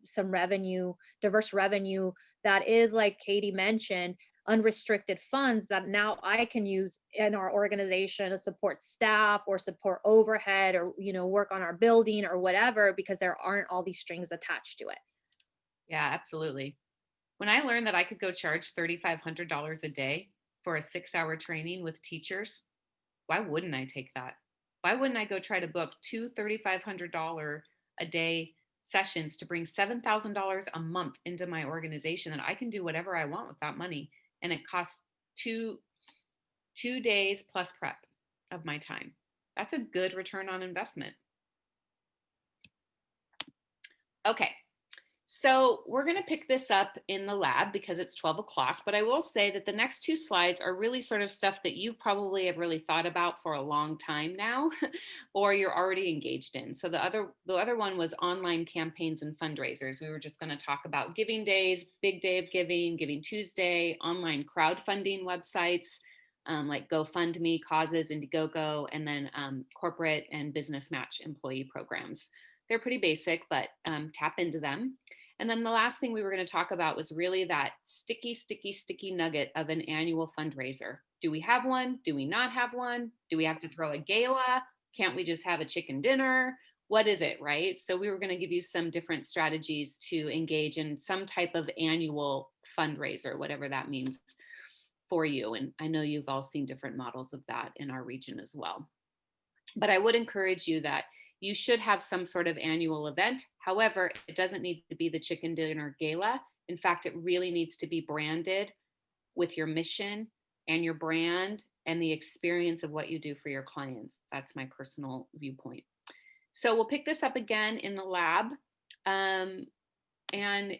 some revenue, diverse revenue, that is, like Katie mentioned, unrestricted funds that now I can use in our organization to support staff, or support overhead, or, work on our building or whatever, because there aren't all these strings attached to it. Yeah, absolutely. When I learned that I could go charge $3,500 a day for a 6-hour training with teachers, why wouldn't I take that? Why wouldn't I go try to book two $3,500 a day sessions to bring $7,000 a month into my organization, and I can do whatever I want with that money, and it costs two days plus prep of my time. That's a good return on investment. Okay, so we're going to pick this up in the lab because it's 12 o'clock, but I will say that the next 2 slides are really sort of stuff that you probably have really thought about for a long time now, or you're already engaged in. So the other one was online campaigns and fundraisers. We were just going to talk about giving days, big day of giving, Giving Tuesday, online crowdfunding websites, like GoFundMe, Causes, Indiegogo, and then corporate and business match employee programs. They're pretty basic, but tap into them. And then the last thing we were going to talk about was really that sticky nugget of an annual fundraiser. Do we have one? Do we not have one? Do we have to throw a gala? Can't we just have a chicken dinner? What is it, right? So we were going to give you some different strategies to engage in some type of annual fundraiser, whatever that means for you. And I know you've all seen different models of that in our region as well. But I would encourage you that you should have some sort of annual event. However, it doesn't need to be the chicken dinner gala. In fact, it really needs to be branded with your mission and your brand and the experience of what you do for your clients. That's my personal viewpoint. So we'll pick this up again in the lab. I'm going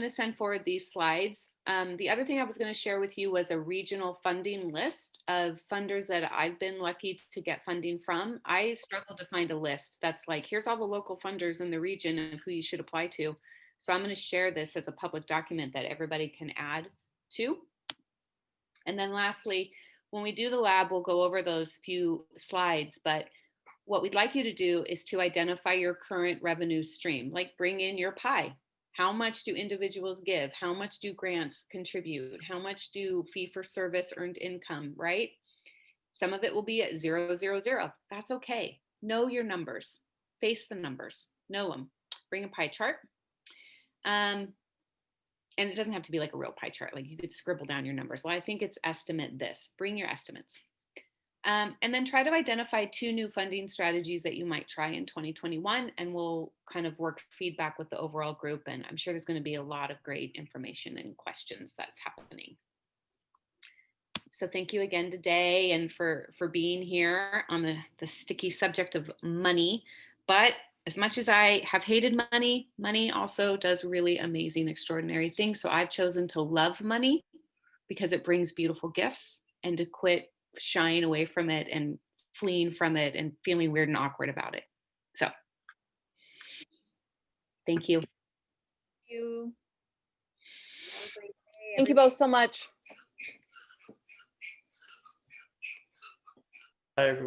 to send forward these slides. The other thing I was going to share with you was a regional funding list of funders that I've been lucky to get funding from. I struggled to find a list that's like, here's all the local funders in the region of who you should apply to. So I'm going to share this as a public document that everybody can add to. And then lastly, when we do the lab, we'll go over those few slides, but what we'd like you to do is to identify your current revenue stream, like bring in your pie. How much do individuals give? How much do grants contribute? How much do fee for service earned income, right? Some of it will be at 0, 0, 0. That's okay. Know your numbers. Face the numbers. Know them. Bring a pie chart. And it doesn't have to be like a real pie chart. Like you could scribble down your numbers. Well, I think it's estimate this. Bring your estimates. And then try to identify 2 new funding strategies that you might try in 2021, and we'll kind of work feedback with the overall group. And I'm sure there's going to be a lot of great information and questions that's happening. So thank you again today and for being here on the sticky subject of money. But as much as I have hated money, money also does really amazing, extraordinary things. So I've chosen to love money because it brings beautiful gifts, and to quit shying away from it and fleeing from it and feeling weird and awkward about it. So thank you. Thank you. Thank you both so much. Hi, everyone.